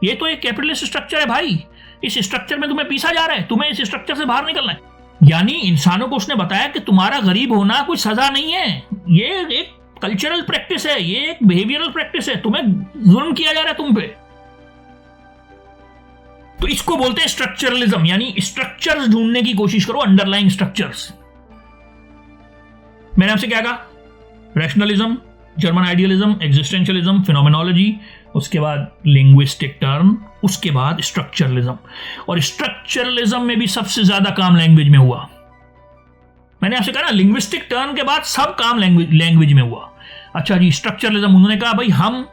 ये तो एक कैपिटलिस्ट स्ट्रक्चर है भाई। इस स्ट्रक्चर में तुम्हें पीसा जा रहा है, तुम्हें इस स्ट्रक्चर से बाहर निकलना है। यानी इंसानों को उसने बताया कि तुम्हारा गरीब होना कोई सजा नहीं है, ये एक कल्चरल प्रैक्टिस है, ये एक बिहेवियरल प्रैक्टिस है, तुम्हें जुल्म किया जा रहा है तुम पे। तो इसको बोलते हैं स्ट्रक्चरलिज्म, यानी स्ट्रक्चर्स ढूंढने की कोशिश करो, अंडरलाइंग स्ट्रक्चर्स। मैंने आपसे क्या कहा? Rationalism, German idealism, existentialism, phenomenology, उसके बाद लिंग्विस्टिक टर्न, उसके बाद स्ट्रक्चरलिज्म। और स्ट्रक्चरलिज्म में भी सबसे ज्यादा काम लैंग्वेज में हुआ। मैंने आपसे कहा ना, लिंग्विस्टिक टर्न के बाद सब काम लैंग्वेज में हुआ। अच्छा जी, स्ट्रक्चरलिज्म, उन्होंने कहा भाई हम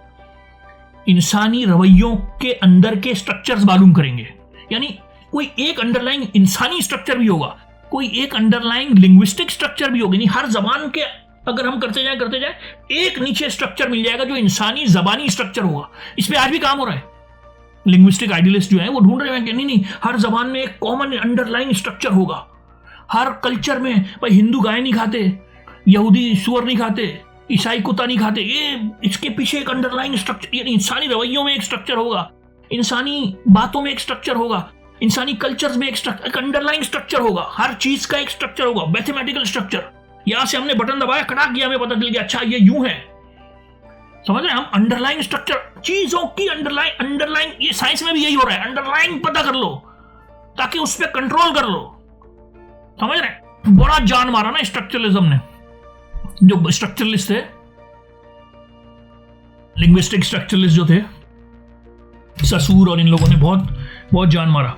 इंसानी रवैयों के अंदर के स्ट्रक्चर्स मालूम करेंगे, यानी कोई एक अंडरलाइंग इंसानी स्ट्रक्चर भी होगा, कोई एक अंडरलाइंग लिंग्विस्टिक स्ट्रक्चर भी होगा। यानी हर जबान के अगर हम करते जाए एक नीचे स्ट्रक्चर मिल जाएगा जो इंसानी जबानी स्ट्रक्चर होगा। इस पे आज भी काम हो रहा है। लिंग्विस्टिक आइडियलिस्ट जो है वो ढूंढ रहे हैं कि नहीं, हर जबान में एक कॉमन अंडरलाइंग स्ट्रक्चर होगा। हर कल्चर में भाई हिंदू गाय नहीं खाते, यहूदी सुअर नहीं खाते, ईसाई कुत्ता नहीं खाते, ये इसके पीछे एक अंडरलाइंग स्ट्रक्चर, यानी इंसानी रवैयों में एक स्ट्रक्चर होगा, इंसानी बातों में एक स्ट्रक्चर होगा, इंसानी कल्चर्स में एक अंडरलाइंग स्ट्रक्चर होगा, हर चीज का एक स्ट्रक्चर होगा, मैथमेटिकल स्ट्रक्चर। यहां से हमने बटन दबाया, खड़ा किया, हमें पता चल गया अच्छा ये यूं है। समझ रहे हैं हम? अंडरलाइंग स्ट्रक्चर, चीजों की अंडरलाइंग, ये साइंस में भी यही हो रहा है। अंडरलाइंग पता कर लो ताकि उस पर कंट्रोल कर लो। समझ रहे हैं? बड़ा जान मारा ना स्ट्रक्चरलिज्म ने। जो स्ट्रक्चरलिस्ट थे, लिंग्विस्टिक स्ट्रक्चरलिस्ट जो थे, ससूर और इन लोगों ने बहुत जान मारा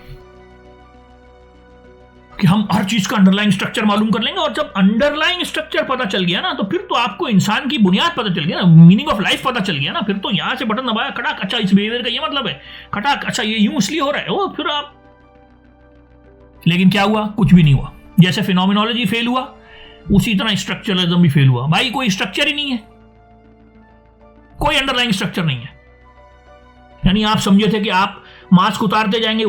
कि हम हर चीज का अंडरलाइंग स्ट्रक्चर मालूम कर लेंगे। और जब अंडरलाइंग स्ट्रक्चर पता चल गया ना, तो फिर तो आपको इंसान की बुनियाद पता चल गया ना, मीनिंग ऑफ लाइफ पता चल गया ना। फिर तो यहां से बटन दबाया, खटाक, अच्छा इस बिहेवियर का ये मतलब है, खटाक, अच्छा ये यूं इसलिए हो रहा है, वो फिर आप। लेकिन क्या हुआ? कुछ भी नहीं हुआ। जैसे फिनोमेनोलॉजी फेल हुआ, उसी तरह स्ट्रक्चरलिज्म भी फेल हुआ। भाई कोई स्ट्रक्चर ही नहीं है, कोई अंडरलाइंग स्ट्रक्चर नहीं है। यानी आप समझे थे कि आप मास्क उतारते जाएंगे,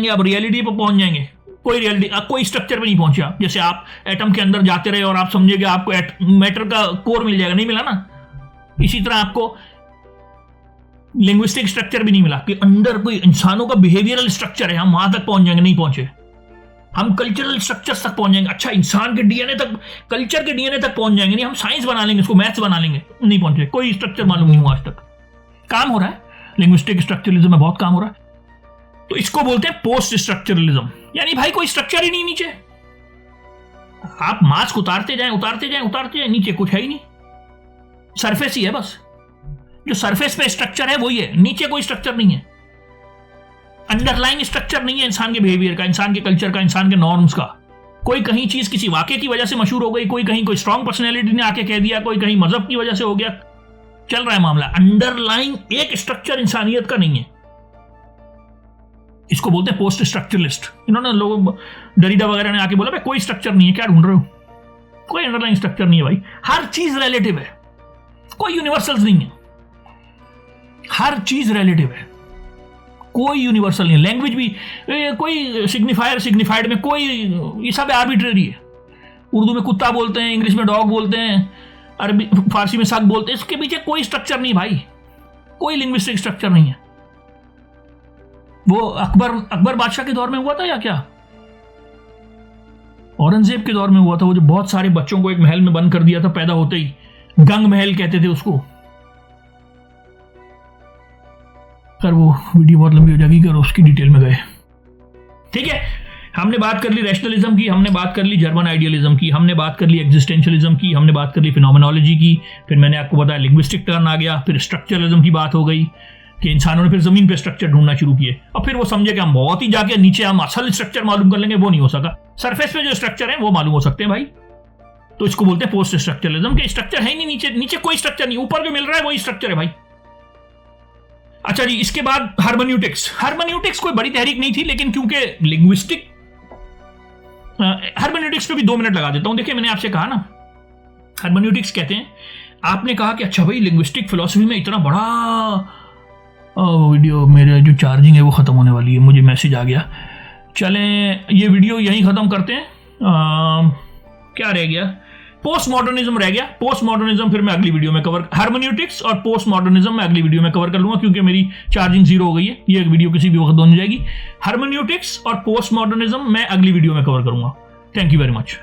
अब रियलिटी पर पहुंच जाएंगे। कोई रियलिटी, कोई स्ट्रक्चर पे नहीं पहुंचा। जैसे आप एटम के अंदर जाते रहे और आप समझे कि आपको मैटर का कोर मिल जाएगा, नहीं मिला ना। इसी तरह आपको लिंग्विस्टिक स्ट्रक्चर भी नहीं मिला कि अंदर कोई इंसानों का बिहेवियरल स्ट्रक्चर है, हम वहां तक पहुंच जाएंगे, नहीं पहुंचे। हम कल्चरल स्ट्रक्चर्स तक पहुंच जाएंगे, अच्छा इंसान के डीएनए तक, कल्चर के डीएनए तक पहुंच जाएंगे, नहीं हम साइंस बना लेंगे, इसको मैथ्स बना लेंगे, नहीं पहुंचे। कोई स्ट्रक्चर मालूम नहीं हुआ आज तक। काम हो रहा है लिंग्विस्टिक स्ट्रक्चरलिज्म में, बहुत काम हो रहा है। तो इसको बोलते हैं पोस्ट स्ट्रक्चरलिज्म, यानी भाई कोई स्ट्रक्चर ही नहीं नीचे। आप मास्क उतारते जाएं, नीचे कुछ है ही नहीं, सरफेस ही है बस। जो सरफेस पे स्ट्रक्चर है वही है, नीचे कोई स्ट्रक्चर नहीं है। अंडरलाइंग स्ट्रक्चर नहीं है इंसान के बिहेवियर का, इंसान के कल्चर का, इंसान के नॉर्म्स का। कोई कहीं चीज किसी वाक्य की वजह से मशहूर हो गई, कोई कहीं कोई स्ट्रॉन्ग पर्सनैलिटी ने आके कह दिया, कोई कहीं मजहब की वजह से हो गया, चल रहा है मामला। अंडरलाइंग एक स्ट्रक्चर इंसानियत का नहीं है। इसको बोलते हैं पोस्ट स्ट्रक्चरलिस्ट। इन्होंने लोगों, डरीडा वगैरह ने आके बोला भाई कोई स्ट्रक्चर नहीं है, क्या ढूंढ रहे हो? कोई अंडरलाइंग स्ट्रक्चर नहीं है भाई, हर चीज रिलेटिव है, कोई यूनिवर्सल्स नहीं है, हर चीज रिलेटिव है, कोई यूनिवर्सल नहीं है। लैंग्वेज भी कोई सिग्निफायर सिग्निफाइड में कोई, ये सब आर्बिट्रेरी है। उर्दू में कुत्ता बोलते हैं, इंग्लिश में डॉग बोलते हैं, अरबी फारसी में सग बोलते हैं, इसके पीछे कोई स्ट्रक्चर नहीं भाई, कोई लिंग्विस्टिक स्ट्रक्चर नहीं है। वो अकबर बादशाह के दौर में हुआ था या क्या औरंगजेब के दौर में हुआ था, वो जो बहुत सारे बच्चों को एक महल में बंद कर दिया था पैदा होते ही, गंग महल कहते थे उसको। कर वो वीडियो बहुत लंबी हो जाएगी, कर उसकी डिटेल में गए। ठीक है, हमने बात कर ली रैशनलिज्म की, हमने बात कर ली जर्मन आइडियलिज्म की, हमने बात कर ली एग्जिस्टेंशियलिज्म की, हमने बात कर ली फिनोमेनोलॉजी की, फिर मैंने आपको बताया लिंग्विस्टिक टर्न आ गया, फिर स्ट्रक्चरलिज्म की बात हो गई कि इंसानों ने फिर जमीन पे स्ट्रक्चर ढूंढना शुरू किए, और फिर वो समझे कि हम बहुत ही जाके नीचे हम असल स्ट्रक्चर मालूम कर लेंगे, वो नहीं हो सका। सरफेस पे जो स्ट्रक्चर है वो मालूम हो सकते हैं भाई। तो इसको बोलते हैं पोस्ट स्ट्रक्चरलिज्म, कि स्ट्रक्चर है ही नहीं, नीचे कोई स्ट्रक्चर नहीं, ऊपर जो मिल रहा है वही स्ट्रक्चर है भाई। अच्छा जी, इसके बाद हार्मोन्यूटिक्स कोई बड़ी तहरीक नहीं थी, लेकिन क्योंकि लिंग्विस्टिक, हार्मोन्यूटिक्स पे भी 2 मिनट लगा देता हूं। देखिए मैंने आपसे कहा ना, हार्मोन्यूटिक्स कहते हैं, आपने कहा कि अच्छा भाई लिंग्विस्टिक फिलॉसफी में इतना बड़ा, वीडियो मेरे जो चार्जिंग है वो खत्म होने वाली है, मुझे मैसेज आ गया। चलें ये वीडियो यहीं खत्म करते हैं। क्या रह गया? पोस्ट मॉडर्निज्म रह गया। पोस्ट मॉडर्निज्म फिर मैं अगली वीडियो में कवर, हार्मोन्यूटिक्स और पोस्ट मॉडर्निज्म मैं अगली वीडियो में कवर कर लूंगा, क्योंकि मेरी चार्जिंग 0 हो गई है। ये वीडियो किसी भी वक्त बन जाएगी। हार्मोन्यूटिक्स और पोस्ट मॉडर्निज्म मैं अगली वीडियो में कवर करूंगा। Thank you very much.